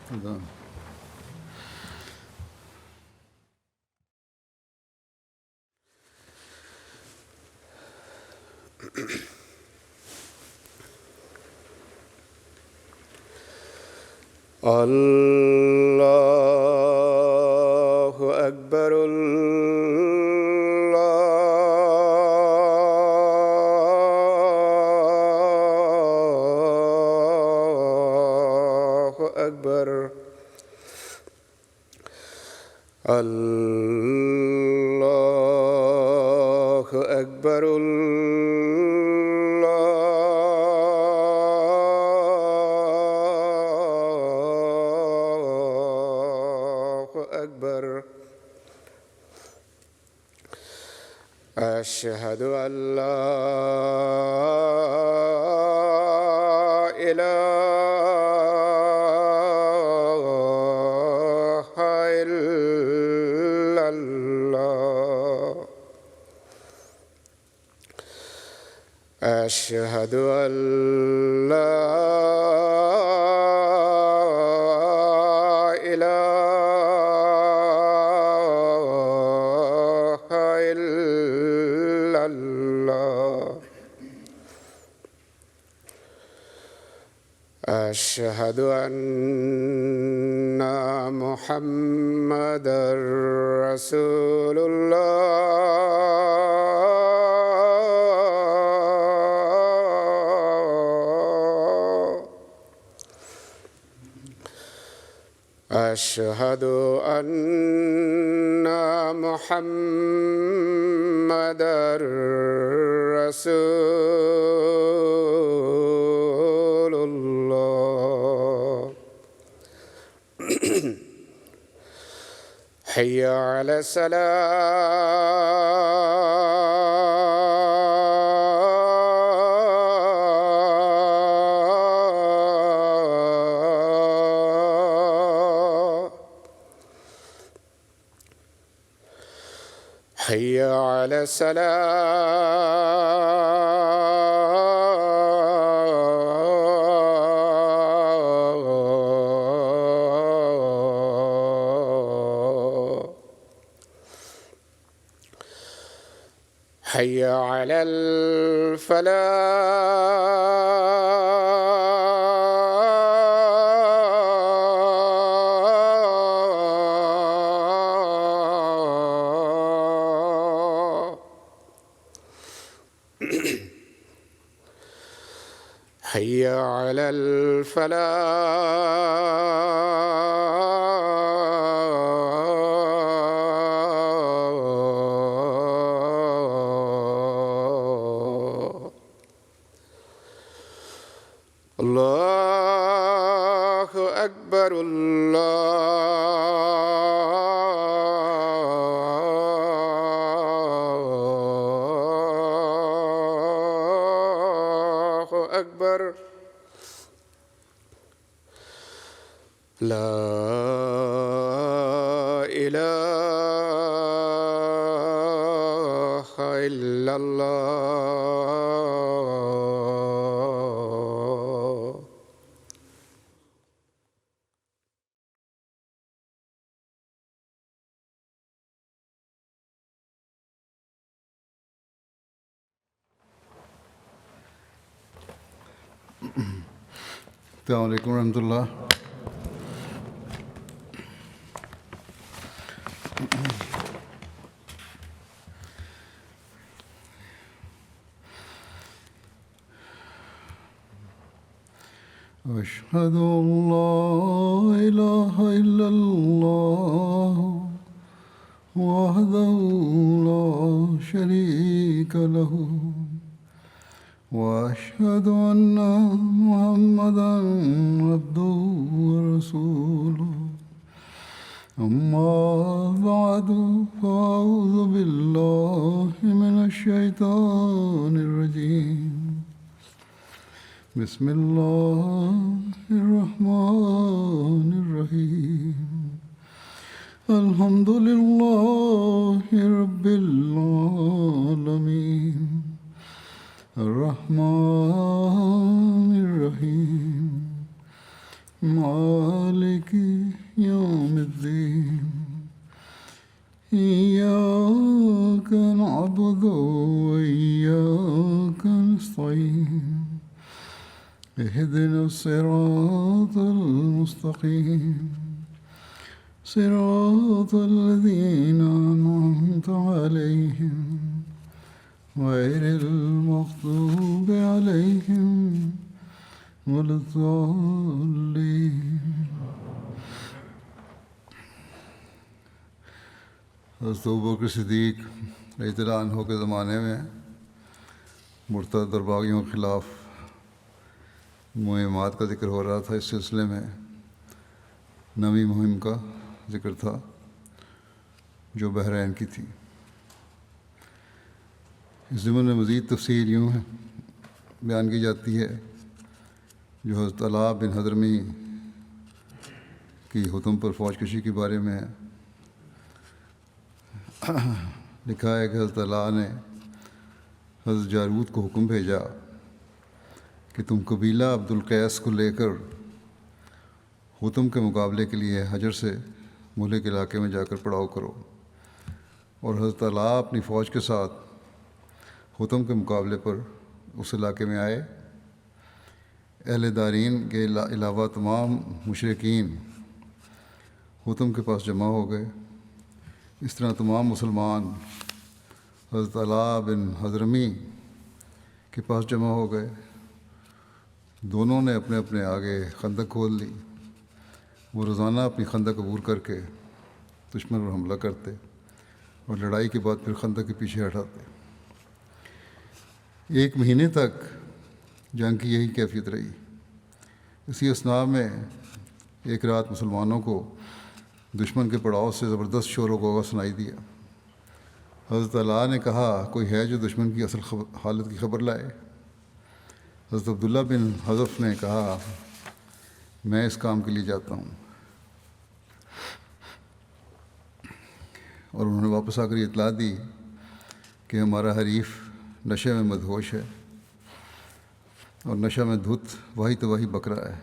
خدا اللہ اکبر اللہ اکبر اللہ اکبر أشهد أن لا إله إلا الله أشهد أن لا أشهد أن محمدًا رسول الله أشهد أن محمدًا رسول الله حي على الصلاة حي على السلام حي على الفلاح حي على الفلاح الله أكبر الله أكبر لا إله إلا الله السلام علیکم ورحمۃ اللہ. أشهد أن لا إله إلا الله وحده لا شريك له وأشهد أن محمدًا عبده ورسوله أما بعد فأعوذ بالله من الشيطان الرجيم بسم الله الرحمن الرحيم الحمد لله رب العالمين الرحمن الرحيم مالك المستقيم اهدنا الصراط المستقيم صراط الذين أنعمت عليهم غير المغضوب عليهم ولا الضالين. حضرت ابوبکر صدیق رضی اللہ عنہ کے زمانے میں مرتد اور باغیوں کے خلاف مہمات کا ذکر ہو رہا تھا. اس سلسلے میں نویں مہم کا ذکر تھا جو بحرین کی تھی. اس ضمن میں مزید تفصیل یوں ہے بیان کی جاتی ہے جو حضرت علاء بن حضرمی کی حتم پر فوج کشی کے بارے میں ہے. لکھا ہے کہ حضرت علاء نے حضرت جارود کو حکم بھیجا کہ تم قبیلہ عبد القیس کو لے کر حتم کے مقابلے کے لیے حجر سے مہلک علاقے میں جا کر پڑاؤ کرو. اور حضرت علاء اپنی فوج کے ساتھ حتم کے مقابلے پر اس علاقے میں آئے. اہل دارین کے علاوہ تمام مشرکین حتم کے پاس جمع ہو گئے. اس طرح تمام مسلمان حضرت علاء بن حضرمی کے پاس جمع ہو گئے. دونوں نے اپنے اپنے آگے خندق کھول لی. وہ روزانہ اپنی خندق عبور کر کے دشمن پر حملہ کرتے اور لڑائی کے بعد پھر خندق کے پیچھے ہٹاتے. 1 مہینے تک جنگ کی یہی کیفیت رہی. اسی اثناء میں ایک رات مسلمانوں کو دشمن کے پڑاؤ سے زبردست شور و غوغا سنائی دیا. حضرت علاء نے کہا کوئی ہے جو دشمن کی اصل حالت کی خبر لائے. حضرت عبداللہ بن حذف نے کہا میں اس کام کے لیے جاتا ہوں. اور انہوں نے واپس آ کر یہ اطلاع دی کہ ہمارا حریف نشے میں مدہوش ہے اور نشہ میں دھت واہی تواہی بک رہا ہے.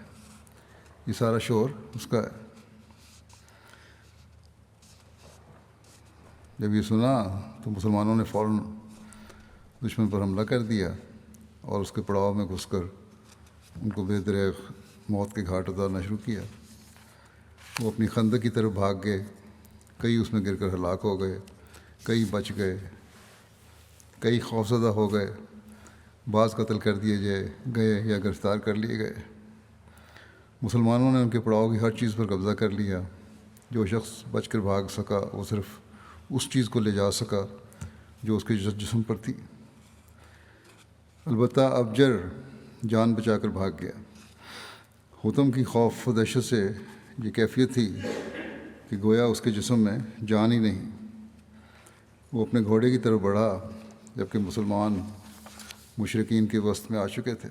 یہ سارا شور اس کا ہے. جب یہ سنا تو مسلمانوں نے فوراً دشمن پر حملہ کر دیا اور اس کے پڑاؤ میں گھس کر ان کو بے دریغ موت کے گھاٹ اتارنا شروع کیا. وہ اپنی خندق کی طرف بھاگ گئے. کئی اس میں گر کر ہلاک ہو گئے, کئی بچ گئے, کئی خوفزدہ ہو گئے, بعض قتل کر دیے گئے یا گرفتار کر لیے گئے. مسلمانوں نے ان کے پڑاؤ کی ہر چیز پر قبضہ کر لیا. جو شخص بچ کر بھاگ سکا وہ صرف اس چیز کو لے جا سکا جو اس کے جسم پر تھی. البتہ ابجر جان بچا کر بھاگ گیا. حتم کی خوف و دہشت سے یہ کیفیت تھی کہ گویا اس کے جسم میں جان ہی نہیں. وہ اپنے گھوڑے کی طرف بڑھا جبکہ مسلمان مشرکین کے وسط میں آ چکے تھے.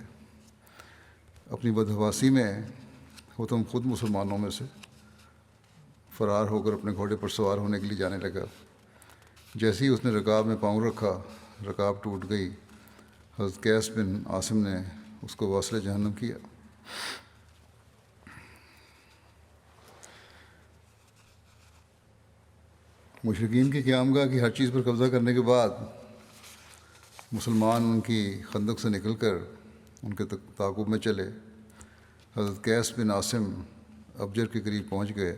اپنی بدحواسی میں حتم خود مسلمانوں میں سے فرار ہو کر اپنے گھوڑے پر سوار ہونے کے لیے جانے لگا. جیسے ہی اس نے رکاب میں پاؤں رکھا رکاب ٹوٹ گئی. حضرت قیس بن عاصم نے اس کو واصل جہنم کیا. مشرکین کی قیامگاہ کی ہر چیز پر قبضہ کرنے کے بعد مسلمان ان کی خندق سے نکل کر ان کے تعاقب میں چلے. حضرت قیس بن عاصم ابجر کے قریب پہنچ گئے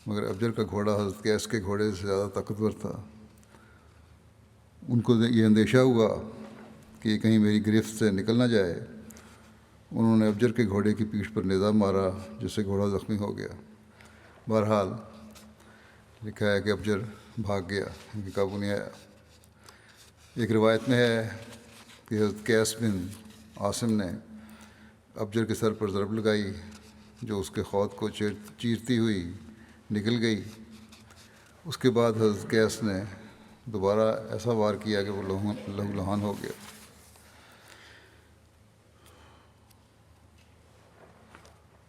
مگر ابجر کا گھوڑا حضرت قیس کے گھوڑے سے زیادہ طاقتور تھا. ان کو یہ اندیشہ ہوا کہ یہ کہیں میری گرفت سے نکل نہ جائے. انہوں نے ابجر کے گھوڑے کی پیٹھ پر نیزہ مارا جس سے گھوڑا زخمی ہو گیا. بہرحال لکھا ہے کہ ابجر بھاگ گیا, ان کے قابو نہیں آیا. ایک روایت میں ہے کہ حضرت قیس بن عاصم نے ابجر کے سر پر ضرب لگائی جو اس کے خود کو چیرتی ہوئی نکل گئی. اس کے بعد حضرت قیس نے دوبارہ ایسا وار کیا کہ وہ لہو لہان ہو گیا.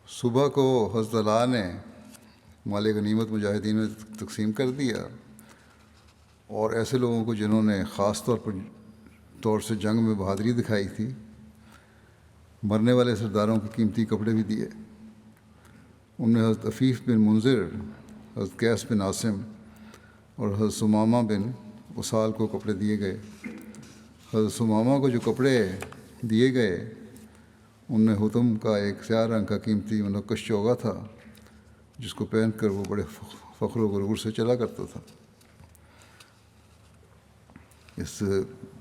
صبح کو حضرت علاء نے مال غنیمت مجاہدین میں تقسیم کر دیا اور ایسے لوگوں کو جنہوں نے خاص طور سے جنگ میں بہادری دکھائی تھی مرنے والے سرداروں کے قیمتی کپڑے بھی دیے. ان میں حضرت عفیف بن منذر, حضرت قیس بن عاصم اور حضرت ثمامہ بن اسال کو کپڑے دیے گئے. حضرت ثمامہ کو جو کپڑے دیے گئے ان میں حتم کا ایک سیاہ رنگ کا قیمتی منقش چوغا تھا جس کو پہن کر وہ بڑے فخر و غرور سے چلا کرتا تھا۔ اس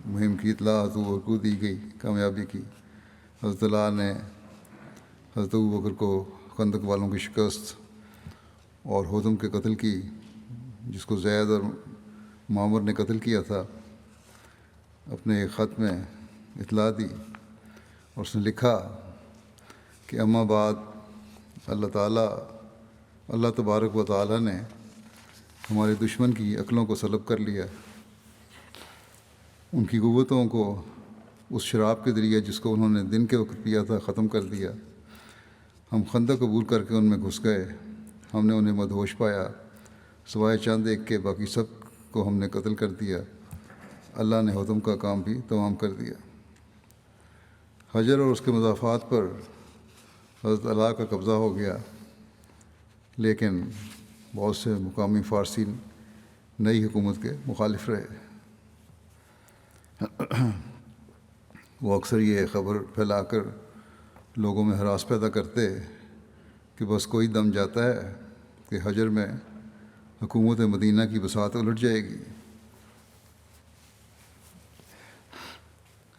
مہم کی اطلاع حضرت ابوبکر کو دی گئی کامیابی کی۔ حضرت اللہ نے حضرت ابوبکر کو خندق والوں کی شکست اور حتم کے قتل کی، جس کو زید اور معمر نے قتل کیا تھا، اپنے ایک خط میں اطلاع دی، اور اس نے لکھا کہ اما بعد اللہ تبارک و تعالیٰ نے ہمارے دشمن کی عقلوں کو سلب کر لیا، ان کی قوتوں کو اس شراب کے ذریعے جس کو انہوں نے دن کے وقت پیا تھا ختم کر دیا۔ ہم خندق قبول کر کے ان میں گھس گئے، ہم نے انہیں مدہوش پایا، سوائے چند ایک کے باقی سب کو ہم نے قتل کر دیا۔ اللہ نے حتم کا کام بھی تمام کر دیا۔ حجر اور اس کے مضافات پر حضرت علی کا قبضہ ہو گیا، لیکن بہت سے مقامی فارسی نئی حکومت کے مخالف رہے۔ وہ اکثر یہ خبر پھیلا کر لوگوں میں ہراس پیدا کرتے کہ بس کوئی دم جاتا ہے کہ حجر میں حکومت مدینہ کی بساط الٹ جائے گی۔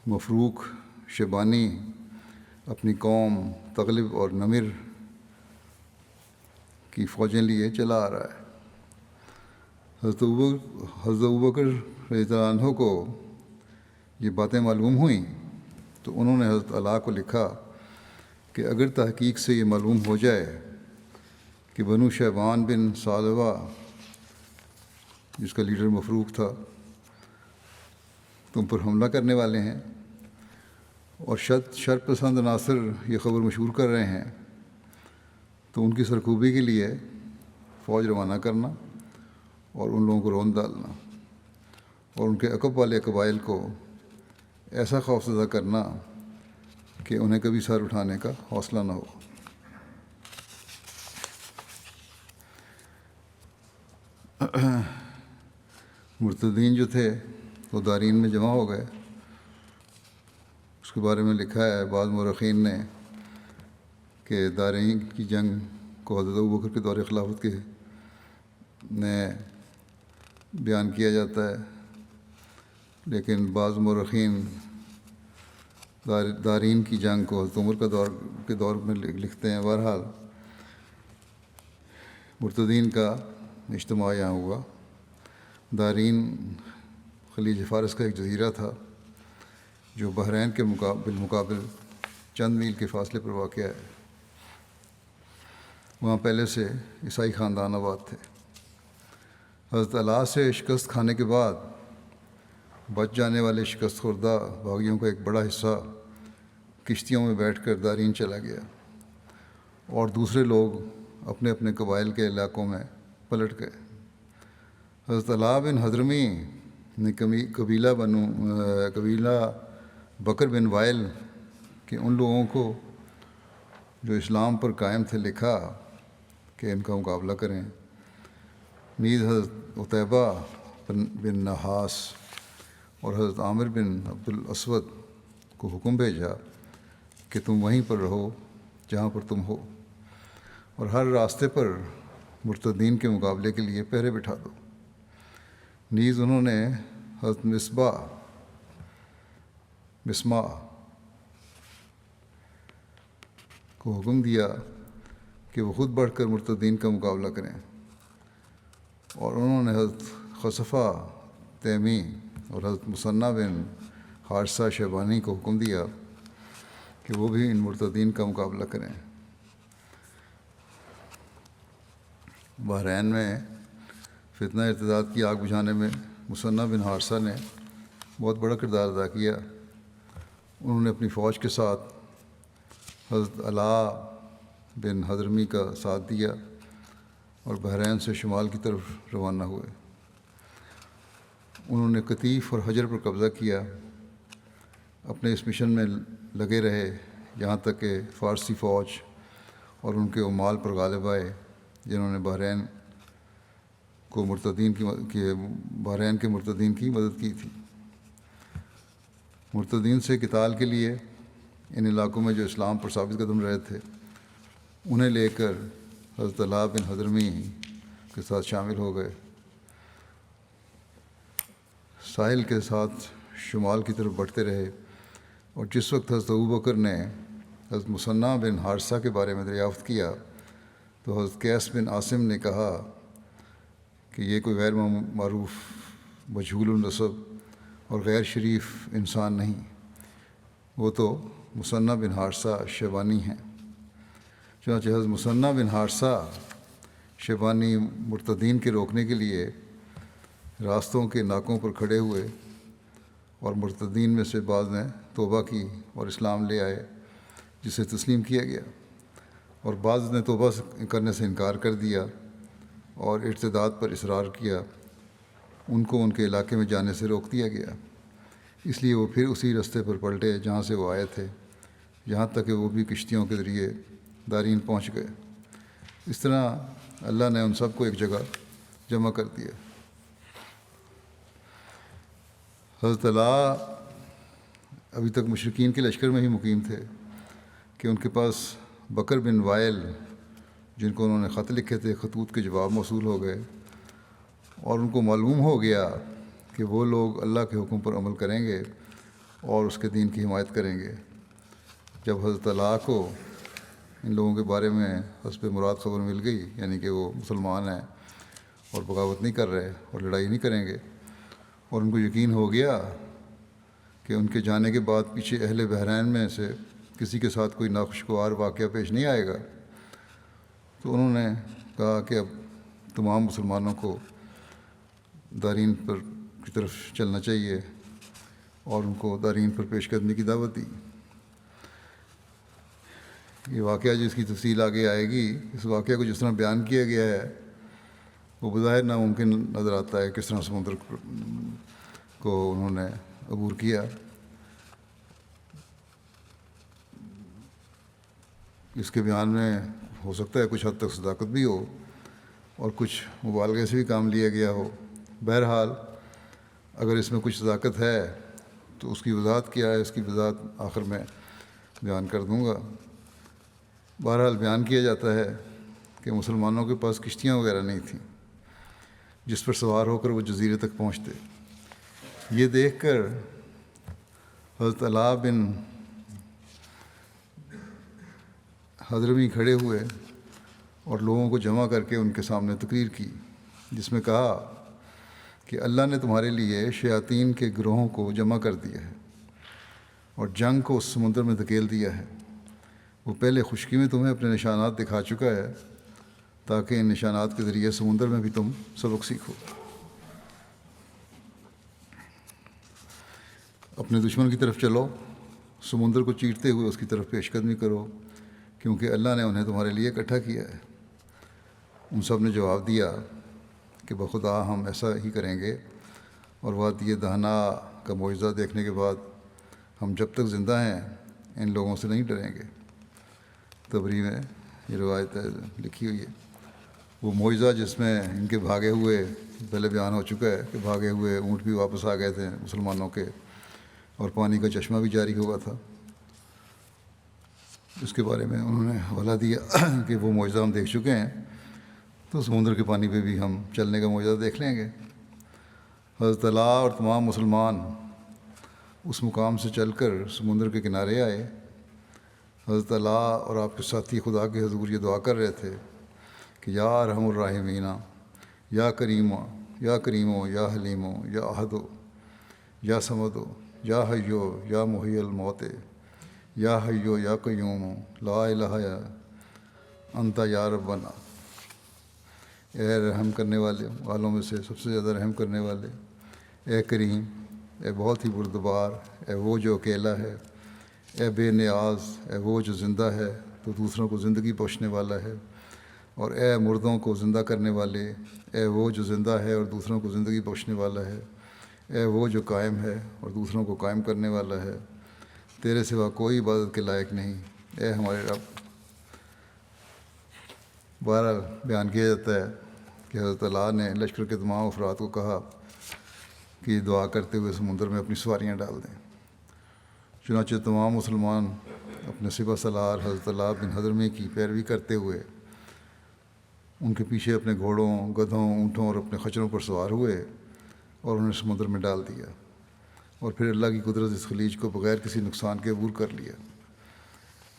مفروق شیبانی اپنی قوم تغلب اور نمر کی فوجیں لیے چلا آ رہا ہے۔ حضرت ابوبکر رضی اللہ عنہ کو یہ باتیں معلوم ہوئیں تو انہوں نے حضرت علی کو لکھا کہ اگر تحقیق سے یہ معلوم ہو جائے کہ بنو شیبان بن ثعلبہ، جس کا لیڈر مفروق تھا، تم پر حملہ کرنے والے ہیں اور شر پسند عناصر یہ خبر مشہور کر رہے ہیں، تو ان کی سرکوبی کے لیے فوج روانہ کرنا اور ان لوگوں کو روند ڈالنا اور ان کے عقب والے قبائل کو ایسا خوف زدہ کرنا کہ انہیں کبھی سر اٹھانے کا حوصلہ نہ ہو۔ مرتدین جو تھے وہ دارین میں جمع ہو گئے۔ اس کے بارے میں لکھا ہے بعض مورخین نے کہ دارین کی جنگ کو حضرت ابوبکر کے دور خلافت کے میں بیان کیا جاتا ہے، لیکن بعض مورخین دارین کی جنگ کو حضرت عمر کے دور میں لکھتے ہیں۔ بہرحال مرتدین کا اجتماع یہاں ہوا۔ دارین خلیج فارس کا ایک جزیرہ تھا جو بحرین کے بالمقابل چند میل کے فاصلے پر واقع ہے۔ وہاں پہلے سے عیسائی خاندان آباد تھے۔ حضرت علی سے شکست کھانے کے بعد بچ جانے والے شکست خوردہ باغیوں کا ایک بڑا حصہ کشتیوں میں بیٹھ کر دارین چلا گیا اور دوسرے لوگ اپنے اپنے قبائل کے علاقوں میں پلٹ گئے۔ حضرت علی بن حضرمی نے قبیلہ بکر بن وائل کے ان لوگوں کو جو اسلام پر قائم تھے لکھا کہ ان کا مقابلہ کریں۔ نیز حضرت عتیبہ بن نحاس اور حضرت عامر بن عبد الاسود کو حکم بھیجا کہ تم وہیں پر رہو جہاں پر تم ہو، اور ہر راستے پر مرتدین کے مقابلے کے لیے پہرے بٹھا دو۔ نیز انہوں نے حضرت مسمع کو حکم دیا کہ وہ خود بڑھ کر مرتدین کا مقابلہ کریں، اور انہوں نے حضرت خصفہ تیمی اور حضرت مثنہ بن حارثہ شیبانی کو حکم دیا کہ وہ بھی ان مرتدین کا مقابلہ کریں۔ بحرین میں فتنہ ارتداد کی آگ بجھانے میں مثنہ بن حارثہ نے بہت بڑا کردار ادا کیا۔ انہوں نے اپنی فوج کے ساتھ حضرت علی بن حضرمی کا ساتھ دیا اور بحرین سے شمال کی طرف روانہ ہوئے۔ انہوں نے قطیف اور حجر پر قبضہ کیا، اپنے اس مشن میں لگے رہے یہاں تک کہ فارسی فوج اور ان کے عمال پر غالب آئے جنہوں نے بحرین کے مرتدین کی مدد کی تھی۔ مرتدین سے قتال کے لیے ان علاقوں میں جو اسلام پر ثابت قدم رہے تھے انہیں لے کر حضرت طلحہ بن حضرمی کے ساتھ شامل ہو گئے۔ ساحل کے ساتھ شمال کی طرف بڑھتے رہے، اور جس وقت حضرت ابوبکر نے حضرت مثنیٰ بن حارثہ کے بارے میں دریافت کیا تو حضرت قیس بن عاصم نے کہا کہ یہ کوئی غیر معروف مجہول النسب اور غیر شریف انسان نہیں، وہ تو مثنیٰ بن حارثہ شیبانی ہیں۔ چنانچہ حضرت مثنیٰ بن حارثہ شیبانی مرتدین کے روکنے کے لیے راستوں کے ناکوں پر کھڑے ہوئے، اور مرتدین میں سے بعض نے توبہ کی اور اسلام لے آئے جسے تسلیم کیا گیا، اور بعض نے توبہ کرنے سے انکار کر دیا اور ارتداد پر اصرار کیا۔ ان کو ان کے علاقے میں جانے سے روک دیا گیا، اس لیے وہ پھر اسی راستے پر پلٹے جہاں سے وہ آئے تھے، یہاں تک کہ وہ بھی کشتیوں کے ذریعے دارین پہنچ گئے۔ اس طرح اللہ نے ان سب کو ایک جگہ جمع کر دیا۔ حضرت طلحہ ابھی تک مشرکین کے لشکر میں ہی مقیم تھے کہ ان کے پاس بکر بن وائل، جن کو انہوں نے خط لکھے تھے، خطوط کے جواب موصول ہو گئے، اور ان کو معلوم ہو گیا کہ وہ لوگ اللہ کے حکم پر عمل کریں گے اور اس کے دین کی حمایت کریں گے۔ جب حضرت طلحہ کو ان لوگوں کے بارے میں حسب مراد خبر مل گئی، یعنی کہ وہ مسلمان ہیں اور بغاوت نہیں کر رہے اور لڑائی نہیں کریں گے، اور ان کو یقین ہو گیا کہ ان کے جانے کے بعد پیچھے اہل بحرین میں سے کسی کے ساتھ کوئی ناخوشگوار واقعہ پیش نہیں آئے گا، تو انہوں نے کہا کہ اب تمام مسلمانوں کو دارین پر کی طرف چلنا چاہیے، اور ان کو دارین پر پیش قدمی کی دعوت دی۔ یہ واقعہ جس کی تفصیل آگے آئے گی، اس واقعہ کو جس طرح بیان کیا گیا ہے وہ بظاہر ناممکن نظر آتا ہے، کس طرح سمندر کو انہوں نے عبور کیا۔ اس کے بیان میں ہو سکتا ہے کچھ حد تک صداقت بھی ہو اور کچھ مبالغے سے بھی کام لیا گیا ہو۔ بہرحال اگر اس میں کچھ صداقت ہے تو اس کی وضاحت کیا ہے، اس کی وضاحت آخر میں بیان کر دوں گا۔ بہرحال بیان کیا جاتا ہے کہ مسلمانوں کے پاس کشتیاں وغیرہ نہیں تھیں جس پر سوار ہو کر وہ جزیرے تک پہنچتے۔ یہ دیکھ کر حضرت طلحہ بن حضرمی کھڑے ہوئے اور لوگوں کو جمع کر کے ان کے سامنے تقریر کی، جس میں کہا کہ اللہ نے تمہارے لیے شیاطین کے گروہوں کو جمع کر دیا ہے اور جنگ کو اس سمندر میں دھکیل دیا ہے۔ وہ پہلے خشکی میں تمہیں اپنے نشانات دکھا چکا ہے تاکہ ان نشانات کے ذریعے سمندر میں بھی تم سبق سیکھو۔ اپنے دشمن کی طرف چلو، سمندر کو چیرتے ہوئے اس کی طرف پیش قدمی کرو، کیونکہ اللہ نے انہیں تمہارے لیے اکٹھا کیا ہے۔ ان سب نے جواب دیا کہ بخدا ہم ایسا ہی کریں گے، اور وادی دہنا کا معجزہ دیکھنے کے بعد ہم جب تک زندہ ہیں ان لوگوں سے نہیں ڈریں گے۔ تبری میں یہ روایت لکھی ہوئی ہے۔ وہ معجزہ جس میں ان کے بھاگے ہوئے پہلے بیان ہو چکا ہے کہ بھاگے ہوئے اونٹ بھی واپس آ گئے تھے مسلمانوں کے، اور پانی کا چشمہ بھی جاری ہوا تھا۔ اس کے بارے میں انہوں نے حوالہ دیا کہ وہ معجزہ ہم دیکھ چکے ہیں، تو سمندر کے پانی پہ بھی ہم چلنے کا معجزہ دیکھ لیں گے۔ حضرت طلحہ اور تمام مسلمان اس مقام سے چل کر سمندر کے کنارے آئے۔ حضرت طلحہ اور آپ کے ساتھی خدا کے حضور یہ دعا کر رہے تھے کہ یا ارحم الراحمین، یا کریمو، یا کریمو، یا حلیمو، یا احدو، یا سمدو، یا حیو، یا محی الموت، یا حیو یا قیوم، لا الہ یا انت یا ربنا۔ اے رحم کرنے والوں میں سے سب سے زیادہ رحم کرنے والے، اے کریم، اے بہت ہی بردبار، اے وہ جو اکیلا ہے، اے بے نیاز، اے وہ جو زندہ ہے تو دوسروں کو زندگی بخشنے والا ہے، اور اے مردوں کو زندہ کرنے والے، اے وہ جو زندہ ہے اور دوسروں کو زندگی بخشنے والا ہے، اے وہ جو قائم ہے اور دوسروں کو قائم کرنے والا ہے، تیرے سوا کوئی عبادت کے لائق نہیں، اے ہمارے رب۔ بہرحال بیان کیا جاتا ہے کہ حضرت طلحہ نے لشکر کے تمام افراد کو کہا کہ یہ دعا کرتے ہوئے سمندر میں اپنی سواریاں ڈال دیں، چنانچہ تمام مسلمان اپنے سپہ سالار حضرت اللہ بن حضرمے کی پیروی کرتے ہوئے ان کے پیچھے اپنے گھوڑوں، گدھوں، اونٹوں اور اپنے خچروں پر سوار ہوئے اور انہیں سمندر میں ڈال دیا، اور پھر اللہ کی قدرت اس خلیج کو بغیر کسی نقصان کے عبور کر لیا۔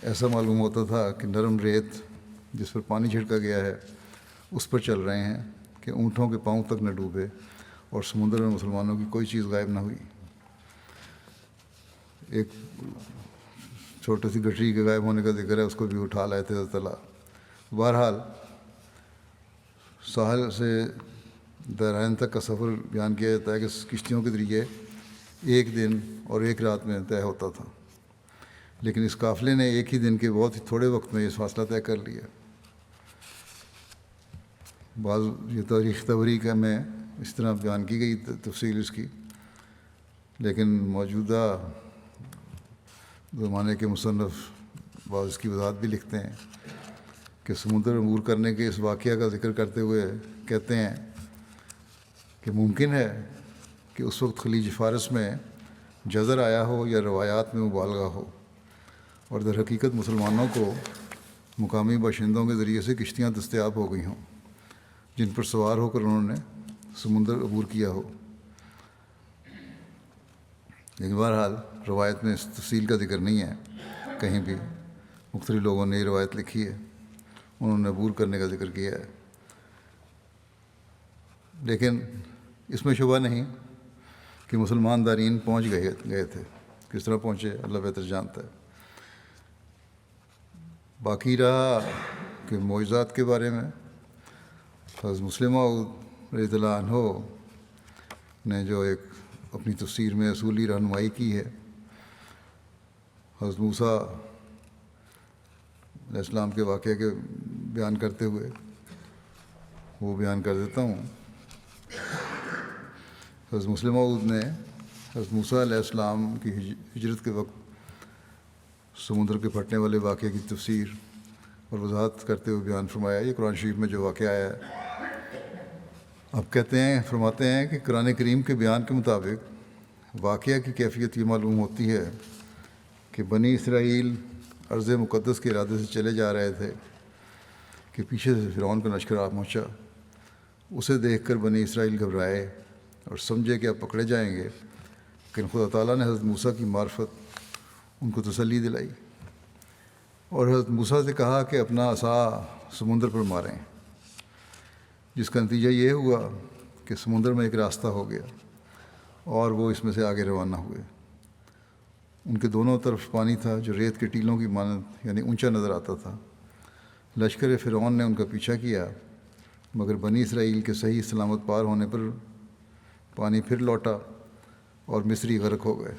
ایسا معلوم ہوتا تھا کہ نرم ریت جس پر پانی چھڑکا گیا ہے اس پر چل رہے ہیں کہ اونٹوں کے پاؤں تک نہ ڈوبے، اور سمندر میں مسلمانوں کی کوئی چیز غائب نہ ہوئی۔ ایک چھوٹی سی گٹھری کے غائب ہونے کا ذکر ہے، اس کو بھی اٹھا لائے تھے حضرت اللہ۔ بہرحال ساحل سے دارائن تک کا سفر بیان کیا جاتا ہے کہ کشتیوں کے ذریعے ایک دن اور ایک رات میں طے ہوتا تھا، لیکن اس قافلے نے ایک ہی دن کے بہت ہی تھوڑے وقت میں یہ فاصلہ طے کر لیا۔ بعض یہ تاریخ طبری کا میں اس طرح بیان کی گئی تفصیل اس کی، لیکن موجودہ زمانے کے مصنف بعض اس کی وضاحت بھی لکھتے ہیں کہ سمندر عبور کرنے کے اس واقعہ کا ذکر کرتے ہوئے کہتے ہیں کہ ممکن ہے کہ اس وقت خلیج فارس میں جزر آیا ہو یا روایات میں مبالغہ ہو، اور در حقیقت مسلمانوں کو مقامی باشندوں کے ذریعے سے کشتیاں دستیاب ہو گئی ہوں جن پر سوار ہو کر انہوں نے سمندر عبور کیا ہو۔ لیکن بہرحال روایت میں اس تفصیل کا ذکر نہیں ہے کہیں بھی، مختلف لوگوں نے یہ روایت لکھی ہے، انہوں نے عبور کرنے کا ذکر کیا ہے، لیکن اس میں شبہ نہیں کہ مسلمان دارین پہنچ گئے تھے۔ کس طرح پہنچے اللہ بہتر جانتا ہے۔ باقی رہا کہ معجزات کے بارے میں، حضرت مسلم موعود رضی اللہ عنہ نے جو ایک اپنی تفسیر میں اصولی رہنمائی کی ہے، حضرت موسیٰ علیہ السلام کے واقعے کے بیان کرتے ہوئے وہ بیان کر دیتا ہوں۔ حضرت مسلم موعود نے حضرت موسیٰ علیہ السلام کی ہجرت کے وقت سمندر کے پھٹنے والے واقعے کی تفسیر اور وضاحت کرتے ہوئے بیان فرمایا۔ یہ قرآن شریف میں جو واقعہ آیا ہے، اب فرماتے ہیں کہ قرآن کریم کے بیان کے مطابق واقعہ کی کیفیت یہ معلوم ہوتی ہے کہ بنی اسرائیل ارض مقدس کے ارادے سے چلے جا رہے تھے کہ پیچھے سے فرعون کا لشکر آ پہنچا۔ اسے دیکھ کر بنی اسرائیل گھبرائے اور سمجھے کہ اب پکڑے جائیں گے، لیکن خدا تعالیٰ نے حضرت موسیٰ کی معرفت ان کو تسلی دلائی اور حضرت موسیٰ سے کہا کہ اپنا عصا سمندر پر ماریں، جس کا نتیجہ یہ ہوا کہ سمندر میں ایک راستہ ہو گیا اور وہ اس میں سے آگے روانہ ہوئے۔ ان کے دونوں طرف پانی تھا جو ریت کے ٹیلوں کی مانند یعنی اونچا نظر آتا تھا۔ لشکر فرعون نے ان کا پیچھا کیا، مگر بنی اسرائیل کے صحیح سلامت پار ہونے پر پانی پھر لوٹا اور مصری غرق ہو گئے۔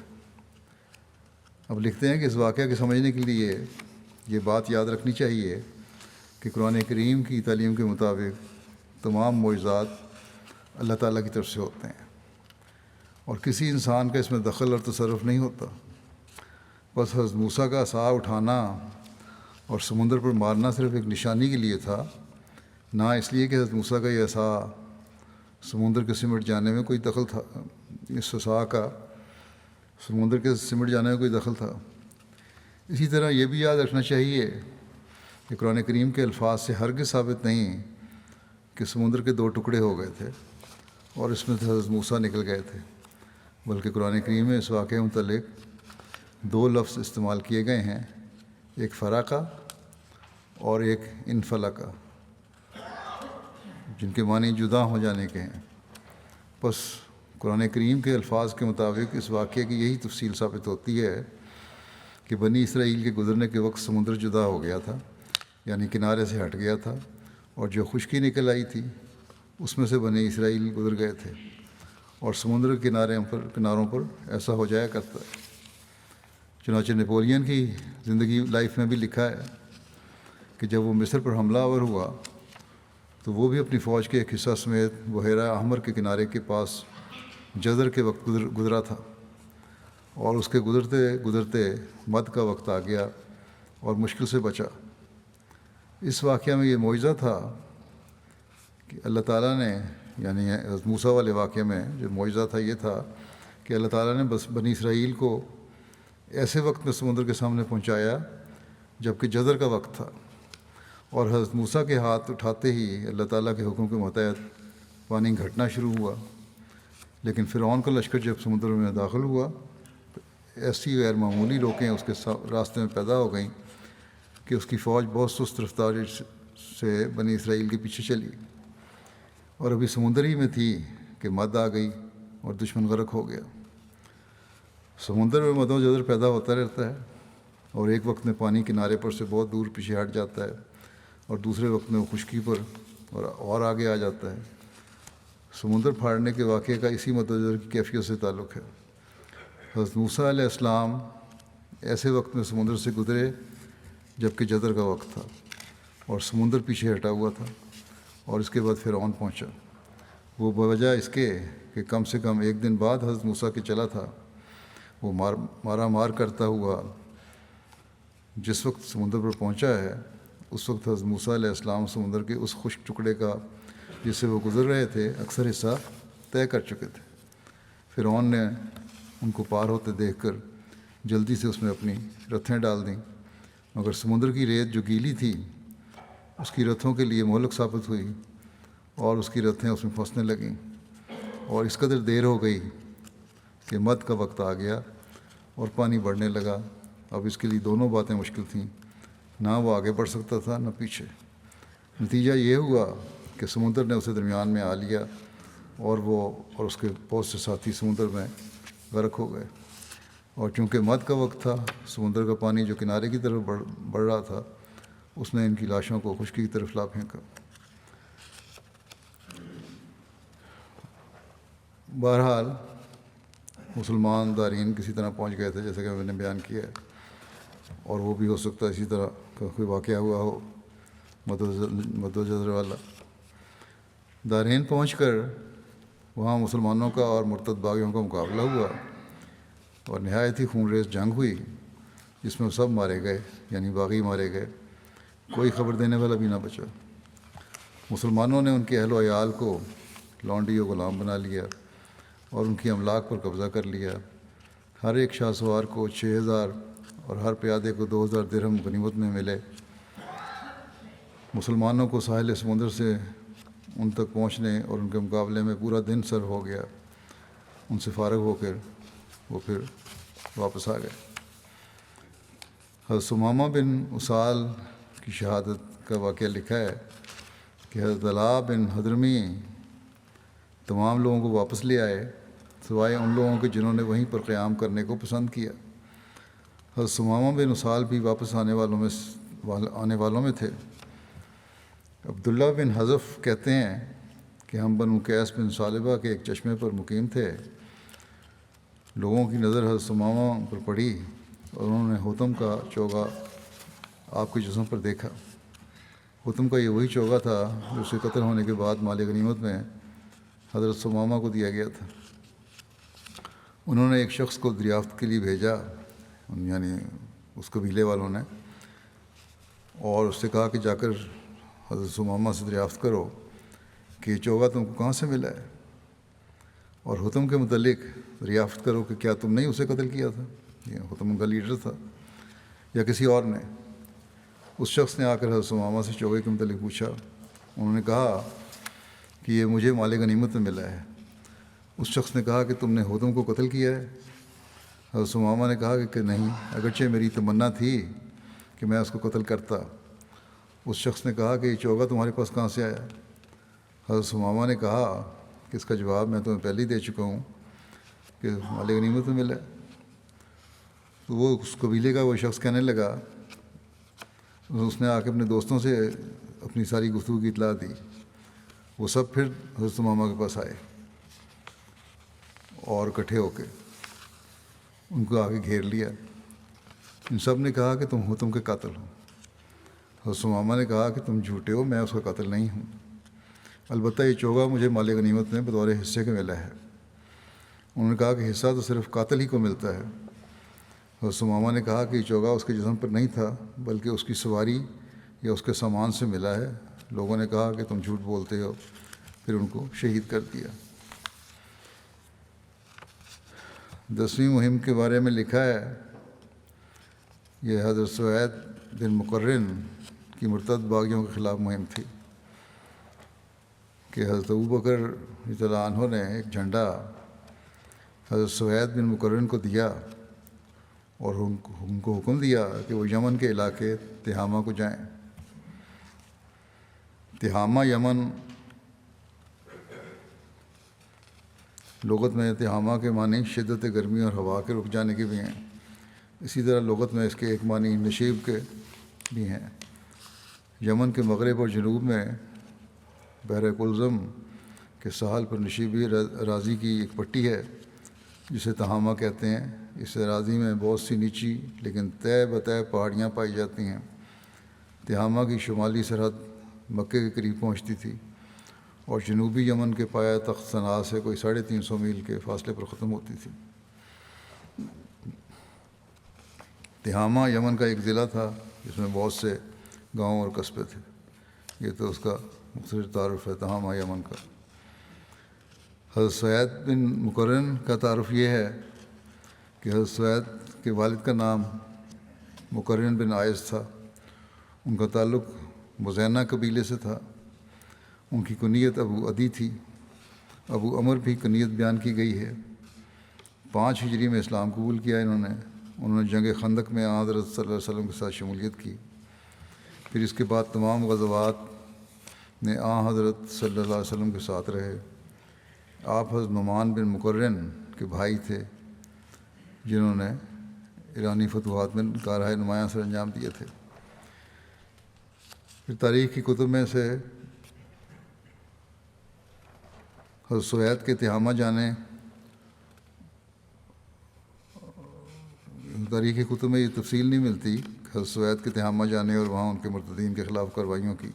اب لکھتے ہیں کہ اس واقعہ کے سمجھنے کے لیے یہ بات یاد رکھنی چاہیے کہ قرآن کریم کی تعلیم کے مطابق تمام معجزات اللہ تعالیٰ کی طرف سے ہوتے ہیں اور کسی انسان کا اس میں دخل اور تصرف نہیں ہوتا۔ بس حضرت موسیٰ کا عصا اٹھانا اور سمندر پر مارنا صرف ایک نشانی کے لیے تھا، نہ اس لیے کہ حضرت موسیٰ کا یہ عصا سمندر کے سمٹ جانے میں کوئی دخل تھا۔ اس عصا کا سمندر کے سمٹ جانے میں کوئی دخل تھا۔ اسی طرح یہ بھی یاد رکھنا چاہیے کہ قرآن کریم کے الفاظ سے ہرگز ثابت نہیں کہ سمندر کے دو ٹکڑے ہو گئے تھے اور اس میں سے حضرت موسیٰ نکل گئے تھے، بلکہ قرآن کریم میں اس واقعے متعلق دو لفظ استعمال کیے گئے ہیں، ایک فرقہ اور ایک انفلقہ، جن کے معنی جدا ہو جانے کے ہیں۔ بس قرآن کریم کے الفاظ کے مطابق اس واقعے کی یہی تفصیل ثابت ہوتی ہے کہ بنی اسرائیل کے گزرنے کے وقت سمندر جدا ہو گیا تھا، یعنی کنارے سے ہٹ گیا تھا، اور جو خشکی نکل آئی تھی اس میں سے بنی اسرائیل گزر گئے تھے، اور سمندر کے کناروں پر ایسا ہو جایا کرتا ہے۔ چنانچہ نیپولین کی زندگی لائف میں بھی لکھا ہے کہ جب وہ مصر پر حملہ آور ہوا تو وہ بھی اپنی فوج کے ایک حصہ سمیت بحیرہ احمر کے کنارے کے پاس جزر کے وقت گزرا تھا، اور اس کے گزرتے گزرتے مد کا وقت آ گیا اور مشکل سے بچا۔ اس واقعہ میں یہ معجزہ تھا کہ اللہ تعالیٰ نے، یعنی حضرت موسیٰ والے واقعے میں جو معجزہ تھا یہ تھا کہ اللہ تعالیٰ نے بس بنی اسرائیل کو ایسے وقت میں سمندر کے سامنے پہنچایا جب کہ جزر کا وقت تھا، اور حضرت موسیٰ کے ہاتھ اٹھاتے ہی اللہ تعالیٰ کے حکم کے متحد پانی گھٹنا شروع ہوا۔ لیکن فرعون کا لشکر جب سمندر میں داخل ہوا تو ایسی غیر معمولی روکیں اس کے راستے میں پیدا ہو گئیں کہ اس کی فوج بہت سست رفتاری سے بنی اسرائیل کے پیچھے چلی، اور ابھی سمندر ہی میں تھی کہ مد آ گئی اور دشمن غرق ہو گیا۔ سمندر میں مد و جزر پیدا ہوتا رہتا ہے، اور ایک وقت میں پانی کنارے پر سے بہت دور پیچھے ہٹ جاتا ہے، اور دوسرے وقت میں وہ خشکی پر اور آگے آ جاتا ہے۔ سمندر پھاڑنے کے واقعے کا اسی مد و جزر کی کیفیت سے تعلق ہے۔ حضرت موسیٰ علیہ السلام ایسے وقت میں سمندر سے گزرے جب کہ جزر کا وقت تھا، اور سمندر پیچھے ہٹا ہوا تھا، اور اس کے بعد فرعون پہنچا۔ وہ بوجہ اس کے کہ کم سے کم ایک دن بعد حضرت موسیٰ کے چلا تھا، وہ مارا مار کرتا ہوا جس وقت سمندر پر پہنچا ہے، اس وقت حضرت موسیٰ علیہ السلام سمندر کے اس خشک ٹکڑے کا جس سے وہ گزر رہے تھے اکثر حصہ طے کر چکے تھے۔ فرعون نے ان کو پار ہوتے دیکھ کر جلدی سے اس میں اپنی رتھیں ڈال دیں، مگر سمندر کی ریت جو گیلی تھی اس کی رتھوں کے لیے مہلک ثابت ہوئی، اور اس کی رتھیں اس میں پھنسنے لگیں، اور اس قدر دیر ہو گئی کہ مد کا وقت آ گیا اور پانی بڑھنے لگا۔ اب اس کے لیے دونوں باتیں مشکل تھیں، نہ وہ آگے بڑھ سکتا تھا نہ پیچھے۔ نتیجہ یہ ہوا کہ سمندر نے اسے درمیان میں آ لیا، اور وہ اور اس کے بہت سے ساتھی سمندر میں غرق ہو گئے۔ اور چونکہ مد کا وقت تھا، سمندر کا پانی جو کنارے کی طرف بڑھ رہا تھا، اس نے ان کی لاشوں کو خشکی کی طرف لا پھینکا۔ بہرحال مسلمان دارین کسی طرح پہنچ گئے تھے، جیسا کہ میں نے بیان کیا ہے، اور وہ بھی ہو سکتا ہے اسی طرح کا کوئی واقعہ ہوا ہو مد و جزر والا۔ دارین پہنچ کر وہاں مسلمانوں کا اور مرتد باغیوں کا مقابلہ ہوا، اور نہایت ہی خونریز جنگ ہوئی جس میں سب مارے گئے، یعنی باغی مارے گئے، کوئی خبر دینے والا بھی نہ بچا۔ مسلمانوں نے ان کے اہل و عیال کو لونڈی و غلام بنا لیا اور ان کی املاک پر قبضہ کر لیا۔ ہر ایک شاہ سوار کو 6000 اور ہر پیادے کو 2000 درہم غنیمت میں ملے۔ مسلمانوں کو ساحل سمندر سے ان تک پہنچنے اور ان کے مقابلے میں پورا دن سر ہو گیا۔ ان سے فارغ ہو کر وہ پھر واپس آ گئے۔ حضرت ثمامہ بن اسال کی شہادت کا واقعہ لکھا ہے کہ حضرت علاء بن حضرمی تمام لوگوں کو واپس لے آئے سوائے ان لوگوں کے جنہوں نے وہیں پر قیام کرنے کو پسند کیا۔ حضرت ثمامہ بن اسال بھی واپس آنے والوں میں تھے۔ عبداللہ بن حذف کہتے ہیں کہ ہم بنو قیس بن ثعلبہ کے ایک چشمے پر مقیم تھے۔ لوگوں کی نظر حضرت ثمامہ پر پڑی اور انہوں نے حطم کا چوغا آپ کے جسم پر دیکھا۔ حطم کا یہ وہی چوغا تھا جو اس کے قتل ہونے کے بعد مال غنیمت میں حضرت ثمامہ کو دیا گیا تھا۔ انہوں نے ایک شخص کو دریافت کے لیے بھیجا، یعنی اس قبیلے والوں نے، اور اس سے کہا کہ جا کر حضرت ثمامہ سے دریافت کرو کہ یہ چوغا تم کو کہاں سے ملا ہے، اور حطم کے متعلق دریافت کرو کہ کیا تم نے اسے قتل کیا تھا، یہ حطم ان کا لیڈر تھا، یا کسی اور نے۔ اس شخص نے آ کر حضرت ثمامہ سے چوغے کے متعلق پوچھا۔ انہوں نے کہا کہ یہ مجھے مال غنیمت میں ملا ہے۔ اس شخص نے کہا کہ تم نے حطم کو قتل کیا ہے؟ حضرت ثمامہ نے کہا کہ نہیں، اگرچہ میری تمنا تھی کہ میں اس کو قتل کرتا۔ اس شخص نے کہا کہ یہ چوغا تمہارے پاس کہاں سے آیا؟ حضرت ثمامہ نے کہا کہ اس کا جواب میں تمہیں پہلے ہی دے چکا ہوں کہ مال غنیمت میں ملا ہے۔ تو وہ اس قبیلے کا وہ شخص کہنے لگا، اس نے آ کے اپنے دوستوں سے اپنی ساری گفتگو کی اطلاع دی۔ وہ سب پھر حضرت ثمامہ کے پاس آئے اور اکٹھے ہو کے ان کو آگے گھیر لیا۔ ان سب نے کہا کہ تم حطم کے قاتل ہو۔ حضرت ثمامہ نے کہا کہ تم جھوٹے ہو، میں اس کا قاتل نہیں ہوں، البتہ یہ چوغا مجھے مال غنیمت میں بطور حصے کے ملا ہے۔ انہوں نے کہا کہ حصہ تو صرف قاتل ہی کو ملتا ہے۔ حضرت ثمامہ نے کہا کہ یہ چوغا اس کے جسم پر نہیں تھا بلکہ اس کی سواری یا اس کے سامان سے ملا ہے۔ لوگوں نے کہا کہ تم جھوٹ بولتے ہو، پھر ان کو شہید کر دیا۔ 10ویں مہم کے بارے میں لکھا ہے یہ حضرت سوید بن مقرن کی مرتد باغیوں کے خلاف مہم تھی کہ حضرت ابوبکر رضی اللہ عنہ نے ایک جھنڈا حضرت سوید بن مقرن کو دیا اور ان کو حکم دیا کہ وہ یمن کے علاقے تہامہ کو جائیں۔ تہامہ یمن لغت میں تہامہ کے معنی شدت گرمی اور ہوا کے رک جانے کے بھی ہیں، اسی طرح لغت میں اس کے ایک معنی نشیب کے بھی ہیں۔ یمن کے مغرب اور جنوب میں بحر کلزم کے ساحل پر نشیبی اراضی کی ایک پٹی ہے جسے تہامہ کہتے ہیں۔ اس اراضی میں بہت سی نیچی لیکن طے بطے پہاڑیاں پائی جاتی ہیں۔ تہامہ کی شمالی سرحد مکے کے قریب پہنچتی تھی اور جنوبی یمن کے پایہ تخت صنعاء سے کوئی 350 میل کے فاصلے پر ختم ہوتی تھی۔ تہامہ یمن کا ایک ضلع تھا جس میں بہت سے گاؤں اور قصبے تھے۔ یہ تو اس کا مختصر تعارف ہے تہامہ یمن کا۔ حضرت سوید بن مقرن کا تعارف یہ ہے کہ حضرت سوید کے والد کا نام مقرن بن عائض تھا۔ ان کا تعلق مزینہ قبیلے سے تھا۔ ان کی کنیت ابو عدی تھی۔ ابو عمر بھی کنیت بیان کی گئی ہے۔ 5 ہجری میں اسلام قبول کیا انہوں نے جنگ خندق میں حضرت صلی اللہ علیہ وسلم کے ساتھ شمولیت کی۔ پھر اس کے بعد تمام غزوات میں حضرت صلی اللہ علیہ وسلم کے ساتھ رہے۔ آپ حضرت نعمان بن مقرن کے بھائی تھے جنہوں نے ایرانی فتوحات میں کارہائے نمایاں سر انجام دیے تھے۔ پھر تاریخ کی کتب میں سے حضرت سوید کے تہامہ جانے، تاریخی کتب میں یہ تفصیل نہیں ملتی کہ حضرت سوید کے تہامہ جانے اور وہاں ان کے مرتدین کے خلاف کارروائیوں کی۔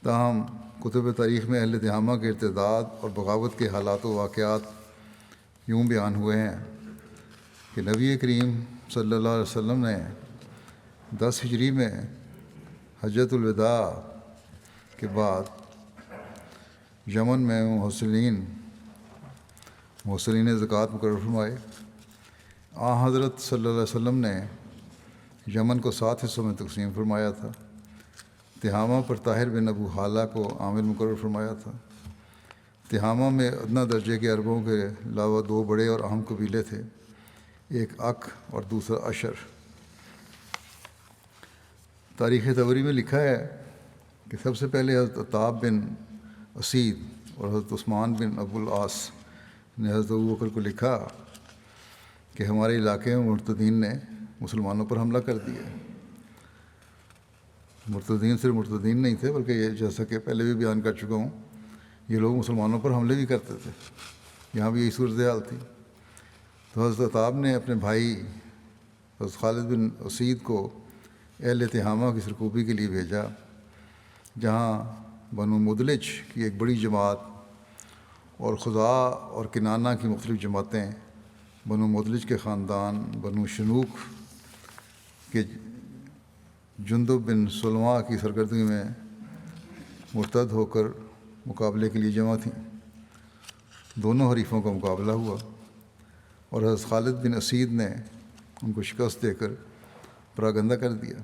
تاہم کتب تاریخ میں اہل تہامہ کے ارتداد اور بغاوت کے حالات و واقعات یوں بیان ہوئے ہیں کہ نبی کریم صلی اللہ علیہ وسلم نے 10 ہجری میں حجۃ الوداع کے بعد یمن میں محسنین زکوٰۃ مقرر فرمائے۔ حضرت صلی اللہ علیہ وسلم نے یمن کو 7 حصوں میں تقسیم فرمایا تھا۔ تہامہ پر طاہر بن ابو حالہ کو عامل مقرر فرمایا تھا۔ تہامہ میں ادنیٰ درجے کے عربوں کے علاوہ 2 بڑے اور اہم قبیلے تھے، ایک اک اور دوسرا اشر۔ تاریخ طبری میں لکھا ہے کہ سب سے پہلے حضرت عتاب بن اسید اور حضرت عثمان بن ابو العاص نے حضرت ابوبکر کو لکھا کہ ہمارے علاقے میں مرتدین نے مسلمانوں پر حملہ کر دیا۔ مرتدین صرف مرتدین نہیں تھے بلکہ یہ جیسا کہ پہلے بھی بیان کر چکا ہوں، یہ لوگ مسلمانوں پر حملے بھی کرتے تھے۔ یہاں بھی یہی صورتحال تھی۔ تو حضرت عتاب نے اپنے بھائی حضرت خالد بن اسید کو اہل تہامہ کی سرکوبی کے لیے بھیجا، جہاں بنو مدلج کی ایک بڑی جماعت اور خزاع اور کنانہ کی مختلف جماعتیں بنو مدلج کے خاندان بنو شنوک کے جندب بن سلمہ کی سرگردگی میں مرتد ہو کر مقابلے کے لیے جمع تھیں۔ دونوں حریفوں کا مقابلہ ہوا اور حضرت خالد بن اسید نے ان کو شکست دے کر پراگندہ کر دیا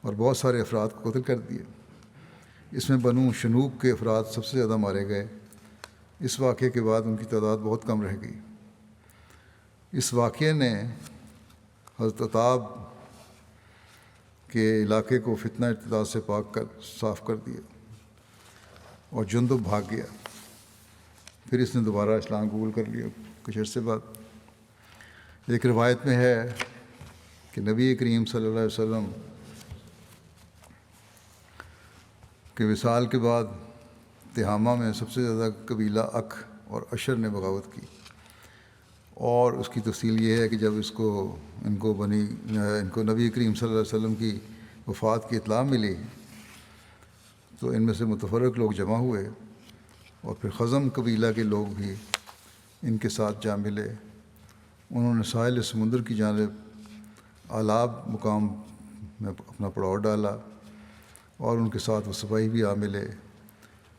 اور بہت سارے افراد کو قتل کر دیا۔ اس میں بنو شنوک کے افراد سب سے زیادہ مارے گئے۔ اس واقعے کے بعد ان کی تعداد بہت کم رہ گئی۔ اس واقعے نے حضرت عتاب کے علاقے کو فتنہ ارتداد سے صاف کر دیا اور جندب بھاگ گیا۔ پھر اس نے دوبارہ اسلام قبول کر لیا کچھ عرصے بعد۔ ایک روایت میں ہے کہ نبی کریم صلی اللہ علیہ وسلم کے وصال کے بعد تہامہ میں سب سے زیادہ قبیلہ اک اور اشر نے بغاوت کی، اور اس کی تفصیل یہ ہے کہ جب ان کو نبی کریم صلی اللہ علیہ وسلم کی وفات کی اطلاع ملی تو ان میں سے متفرق لوگ جمع ہوئے اور پھر خزم قبیلہ کے لوگ بھی ان کے ساتھ جا ملے۔ انہوں نے ساحل سمندر کی جانب آلاب مقام میں اپنا پڑاؤ ڈالا اور ان کے ساتھ وہ سپاہی بھی آ ملے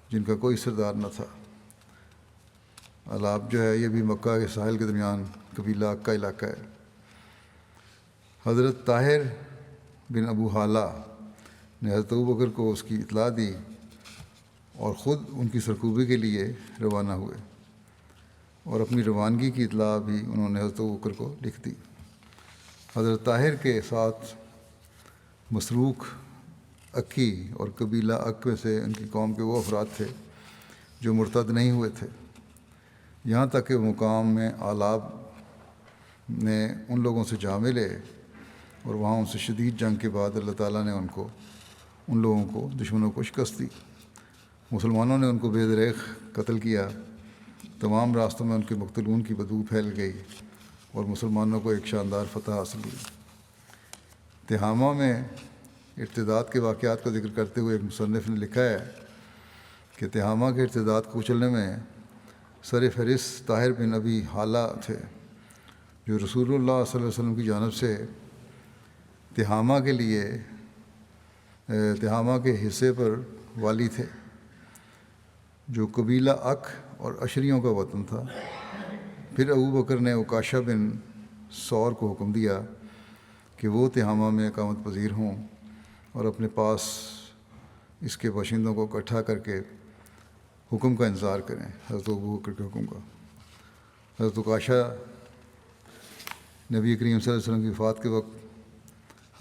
جن کا کوئی سردار نہ تھا۔ آلاب جو ہے یہ بھی مکہ کے ساحل کے درمیان قبیلہ کا علاقہ ہے۔ حضرت طاہر بن ابو حالہ نے حضرت ابوبکر کو اس کی اطلاع دی اور خود ان کی سرکوبی کے لیے روانہ ہوئے، اور اپنی روانگی کی اطلاع بھی انہوں نے حضرت ابوبکر کو لکھ دی۔ حضرت طاہر کے ساتھ مسروق اکی اور قبیلہ اک میں سے ان کی قوم کے وہ افراد تھے جو مرتد نہیں ہوئے تھے، یہاں تک کہ مقام میں آلاب نے ان لوگوں سے جا ملے اور وہاں ان سے شدید جنگ کے بعد اللہ تعالیٰ نے ان لوگوں کو دشمنوں کو شکست دی۔ مسلمانوں نے ان کو بے دریغ قتل کیا، تمام راستوں میں ان کے مقتولون کی بدبو پھیل گئی اور مسلمانوں کو ایک شاندار فتح حاصل ہوئی۔ تہامہ میں ارتداد کے واقعات کا ذکر کرتے ہوئے ایک مصنف نے لکھا ہے کہ تہامہ کے ارتداد کو کچلنے میں سر فہرست طاہر بن ابی حالہ تھے، جو رسول اللہ صلی اللہ علیہ وسلم کی جانب سے تہامہ کے حصے پر والی تھے، جو قبیلہ اک اور اشریوں کا وطن تھا۔ پھر ابوبکر نے عکاشہ بن ثور کو حکم دیا کہ وہ تہامہ میں اقامت پذیر ہوں اور اپنے پاس اس کے باشندوں کو اکٹھا کر کے حکم کا انتظار کریں، حضرت ابوبکر کے حکم کا۔ حضرت عکاشہ نبی کریم صلی اللہ علیہ وسلم کی وفات کے وقت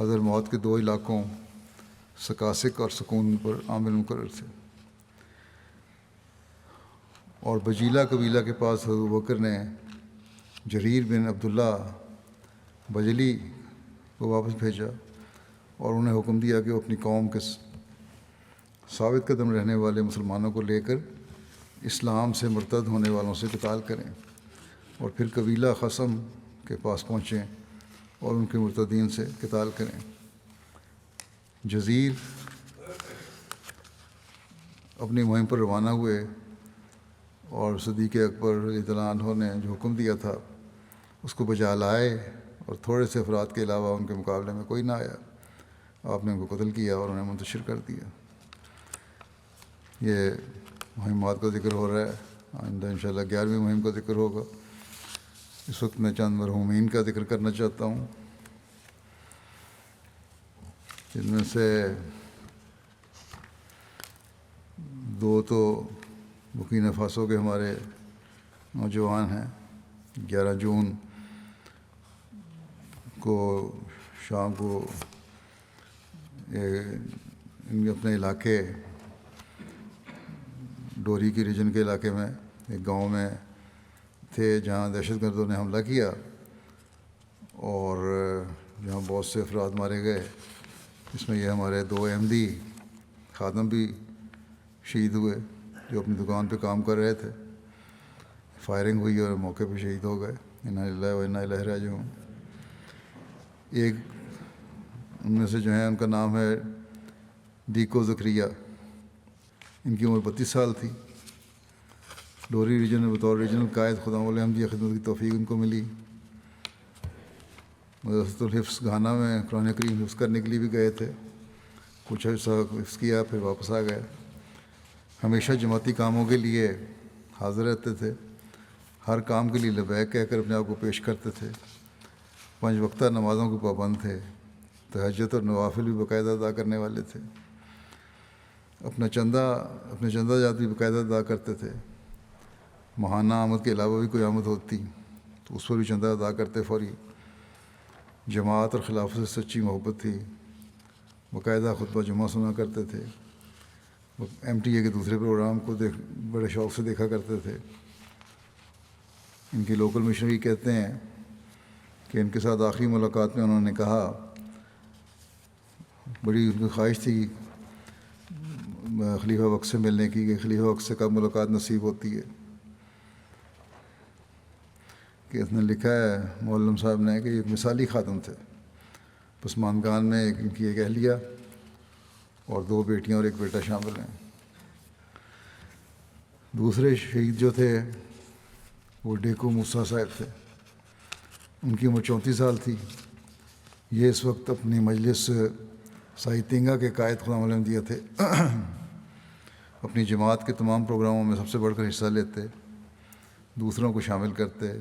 حضرت موت کے 2 علاقوں سکاسک اور سکون پر عامل مقرر تھے، اور بجیلہ قبیلہ کے پاس حضرت ابوبکر نے جریر بن عبداللہ بجلی کو واپس بھیجا اور انہیں حکم دیا کہ وہ اپنی قوم کے ثابت قدم رہنے والے مسلمانوں کو لے کر اسلام سے مرتد ہونے والوں سے قتال کریں، اور پھر قبیلہ خصم کے پاس پہنچیں اور ان کے مرتدین سے قتال کریں۔ جزیر اپنی مہم پر روانہ ہوئے اور صدیق اکبر رضی اللہ عنہ نے جو حکم دیا تھا اس کو بجا لائے، اور تھوڑے سے افراد کے علاوہ ان کے مقابلے میں کوئی نہ آیا۔ آپ نے ان کو قتل کیا اور انہیں منتشر کر دیا۔ یہ مہمات کا ذکر ہو رہا ہے، آئندہ انشاءاللہ 11ویں مہم کا ذکر ہوگا۔ اس وقت میں چند مرحومین کا ذکر کرنا چاہتا ہوں، جن میں سے 2 تو برکینا فاسو کے ہمارے نوجوان ہیں۔ 11 جون کو شام کو اپنے علاقے ڈوری کی ریجن کے علاقے میں ایک گاؤں میں تھے جہاں دہشت گردوں نے حملہ کیا اور جہاں بہت سے افراد مارے گئے، اس میں یہ ہمارے 2 احمدی خادم بھی شہید ہوئے جو اپنی دکان پہ کام کر رہے تھے۔ فائرنگ ہوئی اور موقع پہ شہید ہو گئے۔ انا للہ و انا الیہ راجعون۔ ایک ان میں سے جو ہیں ان کا نام ہے دیکو زکریہ، ان کی عمر 32 سال تھی۔ ڈوری ریجن میں بطور ریجنل قائد خدام احمدیہ خدمت کی توفیق ان کو ملی۔ مدرسۃ الحفظ گھانا میں قرآن کریم حفظ کرنے کے لیے بھی گئے تھے، کچھ عرصہ حفظ کیا پھر واپس آ گئے۔ ہمیشہ جماعتی کاموں کے لیے حاضر رہتے تھے، ہر کام کے لیے لبیک کہہ کر اپنے آپ کو پیش کرتے تھے۔ 5 وقتہ نمازوں کے پابند تھے، تہجد اور نوافل بھی باقاعدہ ادا کرنے والے تھے۔ اپنے چندہ جات بھی باقاعدہ ادا کرتے تھے۔ ماہانہ آمد کے علاوہ بھی کوئی آمد ہوتی تو اس پر بھی چندہ ادا کرتے فوری۔ جماعت اور خلافت سے سچی محبت تھی، باقاعدہ خطبہ جمعہ سنا کرتے تھے۔ MTA کے دوسرے پروگرام کو بڑے شوق سے دیکھا کرتے تھے۔ ان کی لوکل مشنری کہتے ہیں کہ ان کے ساتھ آخری ملاقات میں انہوں نے کہا، بڑی ان کی خواہش تھی خلیفہ وقت سے ملنے کی کہ خلیفہ وقت سے کب ملاقات نصیب ہوتی ہے، کہ اس نے لکھا ہے معلم صاحب نے کہ ایک مثالی خادم تھے۔ پسماندگان میں ان کی ایک اہلیہ اور 2 بیٹیاں اور 1 بیٹا شامل ہیں۔ دوسرے شہید جو تھے وہ ڈیکو موسیٰ صاحب تھے، ان کی عمر 34 سال تھی۔ یہ اس وقت اپنی مجلس سائی تینگا کے قائد خدام احمدیہ تھے۔ اپنی جماعت کے تمام پروگراموں میں سب سے بڑھ کر حصہ لیتے، دوسروں کو شامل کرتے،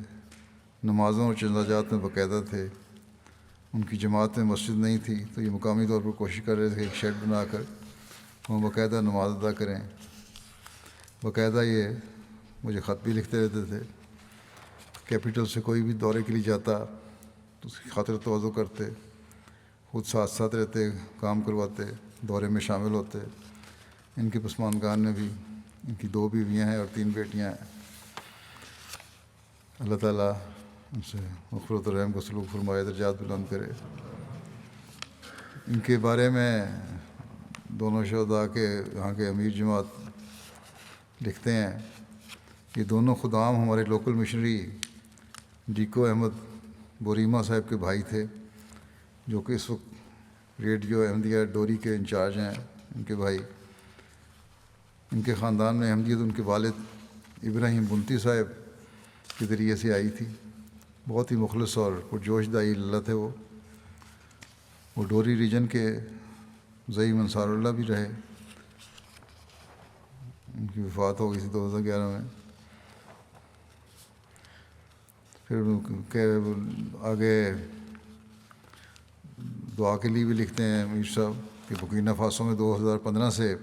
نمازوں اور چندہ جات میں باقاعدہ تھے۔ ان کی جماعت میں مسجد نہیں تھی تو یہ مقامی طور پر کوشش کر رہے تھے کہ ایک شیڈ بنا کر وہاں باقاعدہ نماز ادا کریں۔ باقاعدہ یہ مجھے خط بھی لکھتے رہتے تھے، کیپٹل سے کوئی بھی دورے کے لیے جاتا تو اس کی خاطر توجہ کرتے، خود ساتھ ساتھ رہتے، کام کرواتے، دورے میں شامل ہوتے۔ ان کے پسماندگان میں بھی ان کی 2 بیویاں ہیں اور 3 بیٹیاں ہیں۔ اللہ تعالیٰ ان سے مغفرت و رحم کا سلوک فرمائے، درجات بلند کرے۔ ان کے بارے میں دونوں شہداء کے یہاں کے امیر جماعت لکھتے ہیں کہ دونوں خدام ہمارے لوکل مشنری ڈیکو احمد بوریما صاحب کے بھائی تھے، جو کہ اس وقت ریڈیو احمدیہ ڈوری کے انچارج ہیں۔ ان کے بھائی، ان کے خاندان میں احمدیت ان کے والد ابراہیم بنتی صاحب کے ذریعے سے آئی تھی۔ بہت ہی مخلص اور پرجوش داعی اللہ تھے وہ ڈوری ریجن کے زعیم انصار اللہ بھی رہے۔ ان کی وفات ہو گئی تھی 2011 میں۔ پھر آگے دعا کے لیے بھی لکھتے ہیں امیر صاحب کہ برکینا فاسو میں 2015 سے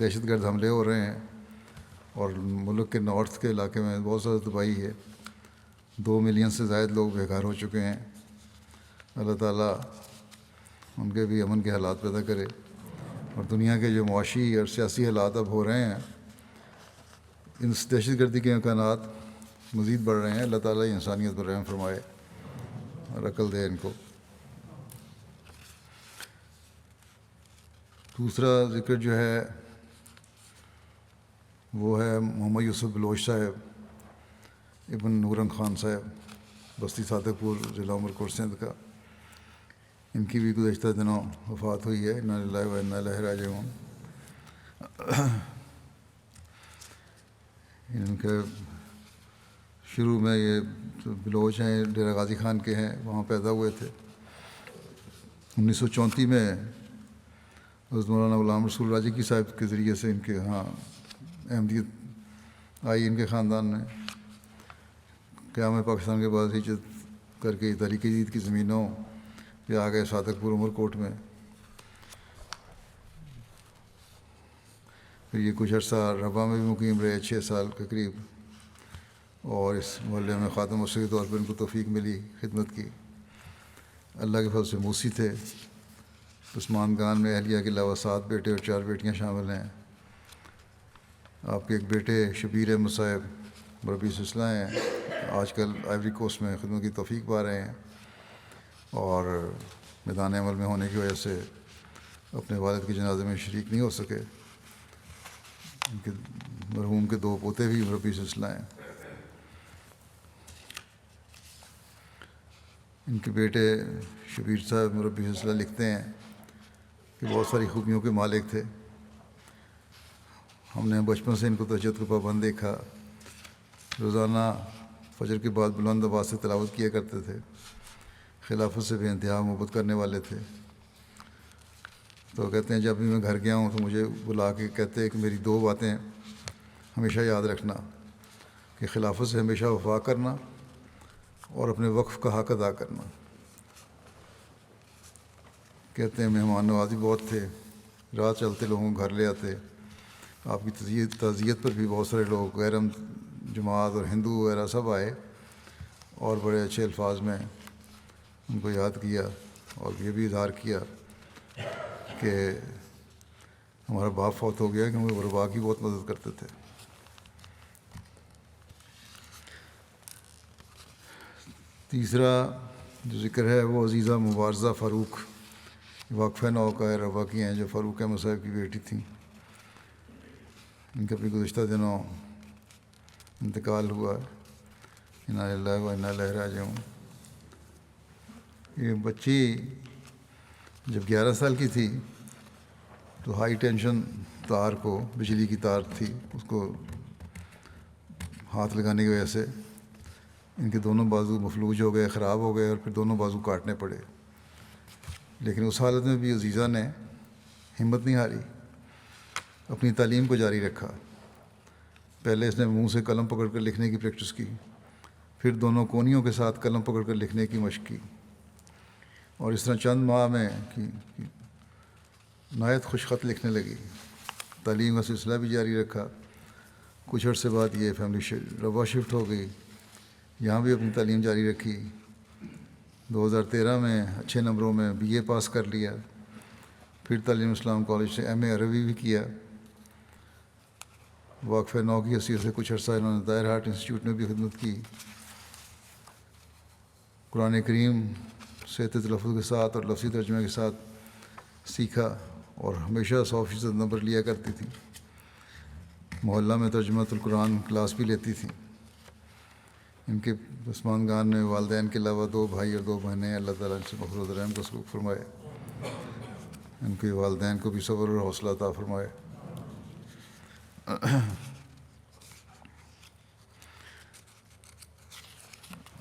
دہشت گرد حملے ہو رہے ہیں اور ملک کے نارتھ کے علاقے میں بہت زیادہ تباہی ہے، 2 ملین سے زائد لوگ بے گھر ہو چکے ہیں۔ اللہ تعالیٰ ان کے بھی امن کے حالات پیدا کرے، اور دنیا کے جو معاشی اور سیاسی حالات اب ہو رہے ہیں، ان دہشت گردی کے امکانات مزید بڑھ رہے ہیں۔ اللہ تعالیٰ انسانیت پر رحم فرمائے اور عقل دے ان کو۔ دوسرا ذکر جو ہے وہ ہے محمد یوسف بلوچ صاحب ابن نورنگ خان صاحب، بستی صادق پور، ضلع عمر کوٹ سندھ کا۔ ان کی بھی گزشتہ دنوں وفات ہوئی ہے، انا للہ و انا الیہ راجعون۔ ان کے شروع میں یہ بلوچ ہیں، ڈیرہ غازی خان کے ہیں، وہاں پیدا ہوئے تھے۔ 1934 میں حضرت مولانا غلام رسول راجی کی صاحب کے ذریعے سے ان کے ہاں احمدیت آئی ان کے خاندان میں۔ قیام پاکستان کے بعد ہجرت کر کے تحریک جدید کی زمینوں پہ آ گئے، صادق پور عمر کوٹ میں۔ پھر یہ کچھ عرصہ ربا میں بھی مقیم رہے، 6 سال کے قریب، اور اس محلے میں خاتم مسجد کے طور پر ان کو توفیق ملی خدمت کی۔ اللہ کے فضل سے موسی تھے۔ پسماندگان میں اہلیہ کے علاوہ 7 بیٹے اور 4 بیٹیاں شامل ہیں۔ آپ کے ایک بیٹے شبیر احمد صاحب مربی سلسلہ ہیں، آج کل آئیوری کوسٹ میں خدمت کی توفیق پا رہے ہیں، اور میدان عمل میں ہونے کی وجہ سے اپنے والد کے جنازے میں شریک نہیں ہو سکے۔ ان کے مرحوم کے 2 پوتے بھی مربی سلسلہ ہیں۔ ان کے بیٹے شبیر صاحب مربی سلسلہ لکھتے ہیں کہ بہت ساری خوبیوں کے مالک تھے۔ ہم نے بچپن سے ان کو تہجد کا پابند دیکھا، روزانہ فجر کے بعد بلند آواز سے تلاوت کیا کرتے تھے، خلافت سے بے انتہا محبت کرنے والے تھے۔ تو کہتے ہیں جب بھی میں گھر گیا ہوں تو مجھے بلا کے کہتے ہیں کہ میری 2 باتیں ہمیشہ یاد رکھنا، کہ خلافت سے ہمیشہ وفا کرنا اور اپنے وقف کا حق ادا کرنا۔ کہتے ہیں مہمان نوازی بہت تھے، راہ چلتے لوگوں کو گھر لے آتے۔ آپ کی تعزیت پر بھی بہت سارے لوگ غیر جماعت اور ہندو وغیرہ سب آئے، اور بڑے اچھے الفاظ میں ان کو یاد کیا، اور یہ بھی اظہار کیا کہ ہمارا باپ فوت ہو گیا کہ ہم غربا کی بہت مدد کرتے تھے۔ تیسرا جو ذکر ہے وہ عزیزہ مبارزہ فاروق، واقفہ نو کا روا کی ہیں، جو فاروق احمد صاحب کی بیٹی تھیں۔ ان کا بھی گزشتہ دنوں انتقال ہوا ہے، انا للہ و انا الیہ راجعون۔ یہ بچی جب 11 سال کی تھی تو ہائی ٹینشن تار کو، بجلی کی تار تھی، اس کو ہاتھ لگانے کی وجہ سے ان کے دونوں بازو مفلوج ہو گئے، خراب ہو گئے، اور پھر دونوں بازو کاٹنے پڑے۔ لیکن اس حالت میں بھی عزیزہ نے ہمت نہیں ہاری، اپنی تعلیم کو جاری رکھا۔ پہلے اس نے منہ سے قلم پکڑ کر لکھنے کی پریکٹس کی، پھر دونوں کونیوں کے ساتھ قلم پکڑ کر لکھنے کی مشق کی۔ اور اس طرح چند ماہ میں نہایت خوش خط لکھنے لگی. تعلیم کا سلسلہ بھی جاری رکھا. کچھ عرصے بعد یہ فیملی روا شفٹ ہو گئی, یہاں بھی اپنی تعلیم جاری رکھی. 2013 میں اچھے نمبروں میں BA پاس کر لیا. پھر تعلیم اسلام کالج سے MA عربی بھی کیا. واقفہ 9 کی حیثیت سے کچھ عرصہ انہوں نے دائر ہارٹ انسٹیٹیوٹ میں بھی خدمت کی. قرآن کریم صحت تلفظ کے ساتھ اور لفظی ترجمے کے ساتھ سیکھا اور ہمیشہ 100% نمبر لیا کرتی تھی. محلہ میں ترجمۃ القرآن کلاس بھی لیتی تھیں. ان کے پسماندگان میں والدین کے علاوہ 2 بھائی اور 2 بہنیں. اللہ تعالیٰ ان سے مغفرت و رحم کا سلوک فرمائے. ان کے والدین کو بھی صبر اور حوصلہ عطا فرمائے.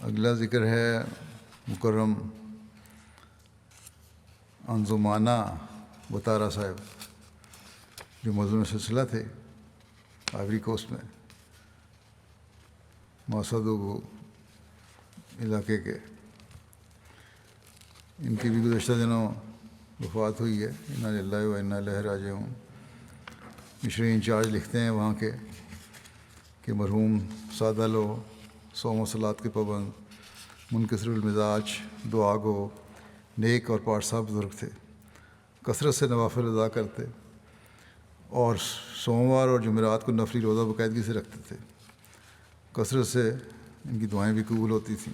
اگلا ذکر ہے مکرم انزمانہ بطارہ صاحب, جو مظلوم سلسلہ تھے آئیوری کوسٹ میں, ماسادو علاقے کے. ان کی بھی گزشتہ دنوں وفات ہوئی ہے. انا للہ و انا الیہ راجعون. مشرعی انچارج لکھتے ہیں وہاں کے کہ مرحوم سادہ لو, صوم و صلات کے پابند, منکسر المزاج, دعا گو, نیک اور پارسا بزرگ تھے. کثرت سے نوافل ادا کرتے اور سوموار اور جمعرات کو نفلی روزہ باقاعدگی سے رکھتے تھے. کثرت سے ان کی دعائیں بھی قبول ہوتی تھیں.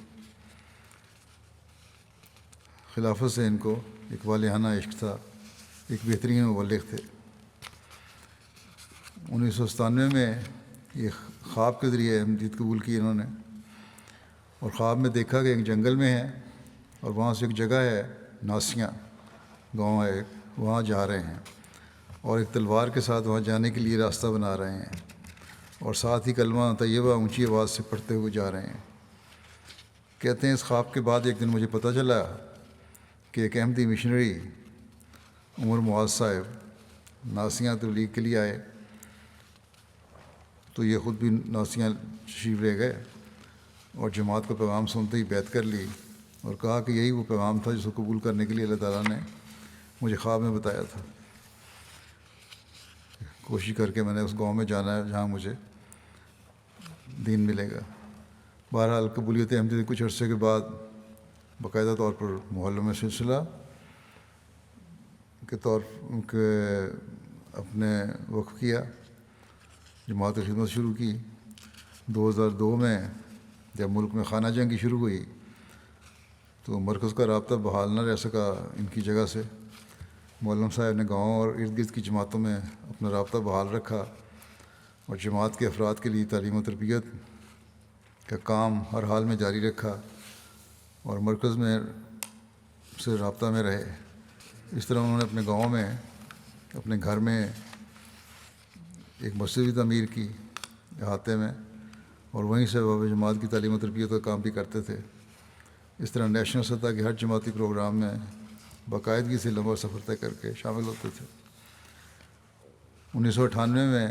خلافت سے ان کو ایک والہانہ عشق تھا. ایک بہترین مبلغ تھے. 1997 میں یہ خواب کے ذریعے احمدیت قبول کی انہوں نے, اور خواب میں دیکھا کہ ایک جنگل میں ہے اور وہاں سے ایک جگہ ہے ناسیاں گاؤں ہے, وہاں جا رہے ہیں اور ایک تلوار کے ساتھ وہاں جانے کے لیے راستہ بنا رہے ہیں, اور ساتھ ہی کلمہ طیبہ اونچی آواز سے پڑھتے ہوئے جا رہے ہیں. کہتے ہیں اس خواب کے بعد ایک دن مجھے پتہ چلا کہ ایک احمدی مشنری عمر معاذ صاحب ناسیاں تبلیغ کے لیے آئے, تو یہ خود بھی ناسیاں تشریف لے گئے اور جماعت کا پیغام سنتے ہی بیعت کر لی, اور کہا کہ یہی وہ پیغام تھا جس کو قبول کرنے کے لیے اللہ تعالیٰ نے مجھے خواب میں بتایا تھا. کوشش کر کے میں نے اس گاؤں میں جانا ہے جہاں مجھے دین ملے گا. بہرحال قبولیت احمدیت کچھ عرصے کے بعد باقاعدہ طور پر محلوں میں سلسلہ کے طور کے اپنے وقف کیا, جماعت کی خدمت شروع کی. 2002 میں جب ملک میں خانہ جنگی شروع ہوئی تو مرکز کا رابطہ بحال نہ رہ سکا ان کی جگہ سے. مولم صاحب نے گاؤں اور ارد گرد کی جماعتوں میں اپنا رابطہ بحال رکھا اور جماعت کے افراد کے لیے تعلیم و تربیت کا کام ہر حال میں جاری رکھا اور مرکز میں سے رابطہ میں رہے. اس طرح انہوں نے اپنے گاؤں میں اپنے گھر میں ایک مسجد بھی تعمیر کی احاطے میں, اور وہیں سے باب جماعت کی تعلیم و تربیت کا کام بھی کرتے تھے. اس طرح نیشنل سطح کے ہر جماعتی پروگرام میں باقاعدگی سے لمبا سفر طے کر کے شامل ہوتے تھے. 1998 میں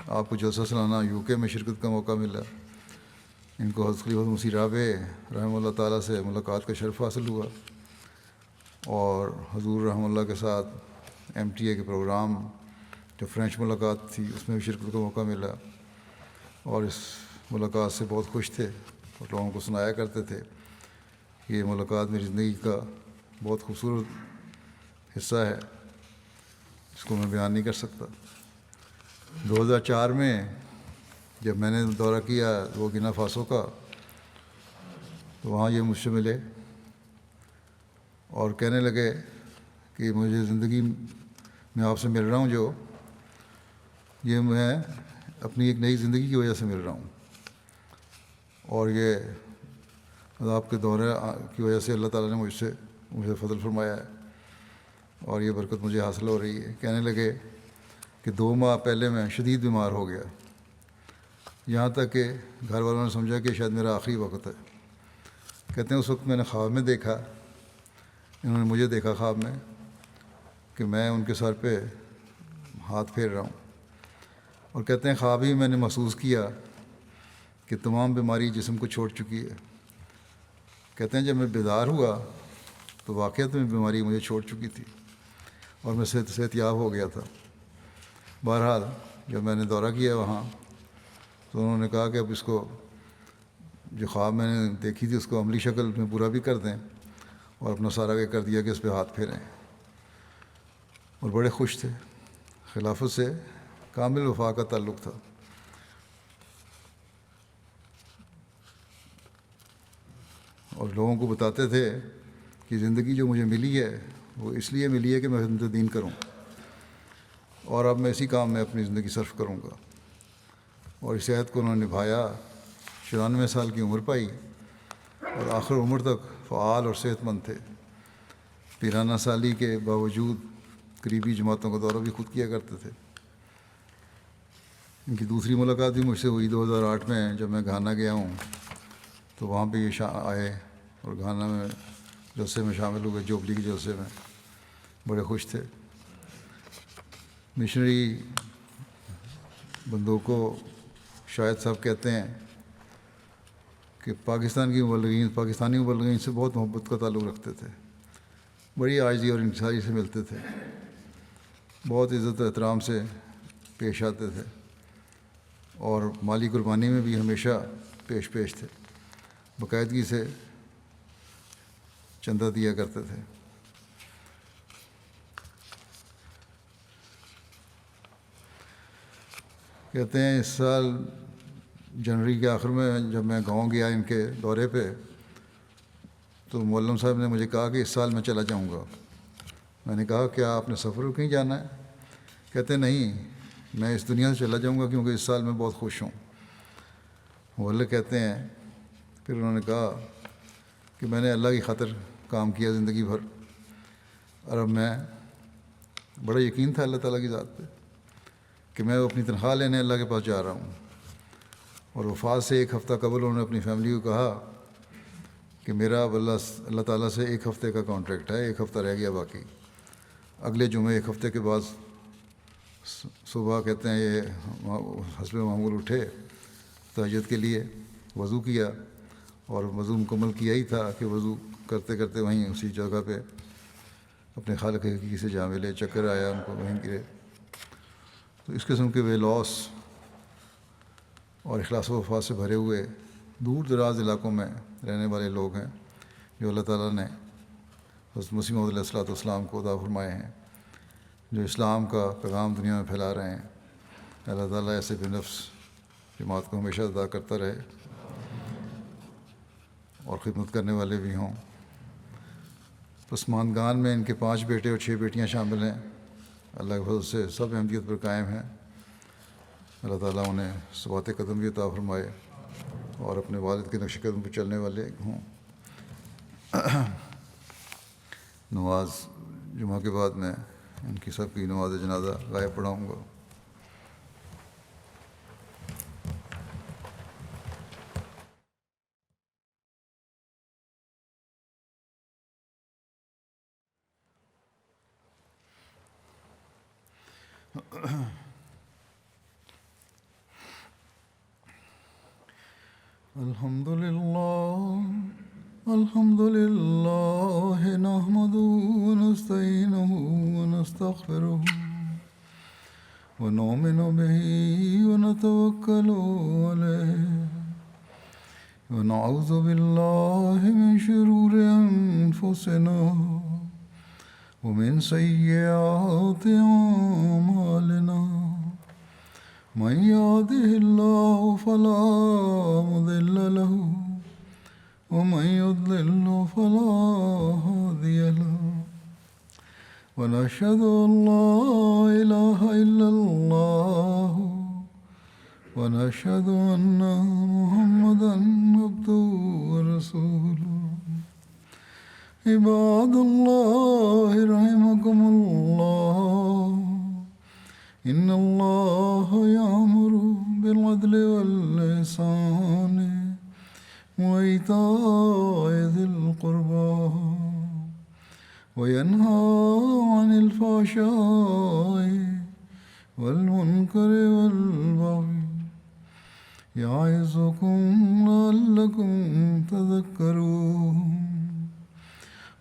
آپ کو جلسہ سالانہ UK میں شرکت کا موقع ملا. ان کو حضرت خلیفۃ مسیح رابع رحمہ اللہ تعالیٰ سے ملاقات کا شرف حاصل ہوا, اور حضور رحمہ اللہ کے ساتھ MTA کے پروگرام جو فرینچ ملاقات تھی اس میں بھی شرکت کا موقع ملا, اور اس ملاقات سے بہت خوش تھے اور لوگوں کو سنایا کرتے تھے. یہ ملاقات میری زندگی کا بہت خوبصورت حصہ ہے جس کو میں بیان نہیں کر سکتا. 2004 میں جب میں نے دورہ کیا بورکینا فاسو کا تو وہاں یہ مجھ سے ملے اور کہنے لگے کہ مجھے زندگی میں آپ سے مل رہا ہوں, جو یہ میں اپنی ایک نئی زندگی کی وجہ سے مل رہا ہوں, اور یہ آپ کے دورے کی وجہ سے اللہ تعالیٰ نے مجھے فضل فرمایا ہے اور یہ برکت مجھے حاصل ہو رہی ہے. کہنے لگے کہ 2 ماہ پہلے میں شدید بیمار ہو گیا, یہاں تک کہ گھر والوں نے سمجھا کہ شاید میرا آخری وقت ہے. کہتے ہیں اس وقت میں نے خواب میں دیکھا, انہوں نے مجھے دیکھا خواب میں کہ میں ان کے سر پہ ہاتھ پھیر رہا ہوں, اور کہتے ہیں خواب ہی میں نے محسوس کیا کہ تمام بیماری جسم کو چھوڑ چکی ہے. کہتے ہیں جب میں بیدار ہوا تو واقعات میں بیماری مجھے چھوڑ چکی تھی اور میں صحت یاب ہو گیا تھا۔ بہرحال جب میں نے دورہ کیا وہاں تو انہوں نے کہا کہ اب اس کو جو خواب میں نے دیکھی تھی اس کو عملی شکل میں پورا بھی کر دیں، اور اپنا سارا یہ کر دیا کہ اس پہ ہاتھ پھیریں، اور بڑے خوش تھے۔ خلافت سے کامل وفا کا تعلق تھا۔ اور لوگوں کو بتاتے تھے کہ زندگی جو مجھے ملی ہے وہ اس لیے ملی ہے کہ میں خدمت دین کروں، اور اب میں اسی کام میں اپنی زندگی صرف کروں گا۔ اور اس عہد کو انہوں نے نبھایا، 94 سال کی عمر پائی اور آخر عمر تک فعال اور صحت مند تھے۔ پیرانہ سالی کے باوجود قریبی جماعتوں کا دورہ بھی خود کیا کرتے تھے۔ ان کی دوسری ملاقات بھی مجھ سے ہوئی 2008 میں، جب میں گھانا گیا ہوں تو وہاں پہ یہ آئے اور گھانا میں جلسے میں شامل ہوئے، جوبلی کے جلسے میں، بڑے خوش تھے۔ مشنری بندوں کو شاہد صاحب کہتے ہیں کہ پاکستانی مبلغین سے بہت محبت کا تعلق رکھتے تھے، بڑی عاجزی اور انکساری سے ملتے تھے، بہت عزت و احترام سے پیش آتے تھے، اور مالی قربانی میں بھی ہمیشہ پیش تھے، باقاعدگی سے چندہ دیا کرتے تھے۔ کہتے ہیں اس سال جنوری کے آخر میں جب میں گاؤں گیا ان کے دورے پہ، تو معلم صاحب نے مجھے کہا کہ اس سال میں چلا جاؤں گا۔ میں نے کہا کیا آپ نے سفر پر کہیں جانا ہے؟ کہتے نہیں، میں اس دنیا سے چلا جاؤں گا کیونکہ اس سال میں بہت خوش ہوں۔ معلم کہتے ہیں پھر انہوں نے کہا کہ میں نے اللہ کی خاطر کام کیا زندگی بھر، اور اب میں بڑا یقین تھا اللہ تعالیٰ کی ذات پہ کہ میں اپنی تنخواہ لینے اللہ کے پاس جا رہا ہوں۔ اور وفات سے ایک ہفتہ قبل انہوں نے اپنی فیملی کو کہا کہ میرا اب اللہ تعالیٰ سے ایک ہفتے کا کانٹریکٹ ہے، ایک ہفتہ رہ گیا باقی۔ اگلے جمعے ایک ہفتے کے بعد صبح کہتے ہیں یہ حسب معمول اٹھے تہجد کے لیے، وضو کیا، اور وضو مکمل کیا ہی تھا کہ وضو کرتے کرتے وہیں اسی جگہ پہ اپنے خالق حقیقی سے جا ملے، چکر آیا ان کو، وہیں گرے۔ تو اس قسم کے بے لوث اور اخلاص و وفا سے بھرے ہوئے دور دراز علاقوں میں رہنے والے لوگ ہیں جو اللہ تعالیٰ نے حضرت مسیح موعود علیہ الصلوۃ والسلام کو عطا فرمائے ہیں، جو اسلام کا پیغام دنیا میں پھیلا رہے ہیں۔ اللہ تعالیٰ ایسے بے نفس جماعت کو ہمیشہ عطا کرتا رہے اور خدمت کرنے والے بھی ہوں۔ پسماندگان میں ان کے 5 بیٹے اور 6 بیٹیاں شامل ہیں۔ اللہ کے فضل سے سب احمدیت پر قائم ہیں۔ اللہ تعالیٰ انہیں ثبات قدم بھی عطا فرمائے اور اپنے والد کے نقش قدم پر چلنے والے ہوں۔ نماز جمعہ کے بعد میں ان کی سب کی نماز جنازہ غائب پڑھاؤں گا۔ الحمد لله نحمده ونستعينه ونستغفره ونؤمن به ونتوكل عليه ونعوذ بالله من شرور أنفسنا ومن سيئات أعمالنا، من يهده الله فلا مضل له ومن يضلل فلا هادي له، ونشهد أن لا إله إلا الله ونشهد أن محمدا عبده ورسوله۔ عباد الله رحمكم الله، إن الله يأمر بالعدل والإحسان وإيتاء ذي القربى وينهى عن الفحشاء والمنكر والبغي، يعظكم لعلكم تذكرون۔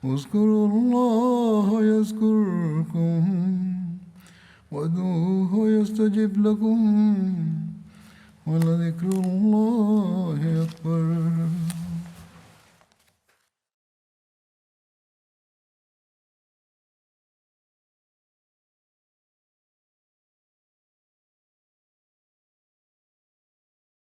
اذكروا الله يذكركم وادعوه يستجب لكم ولذكر الله أكبر.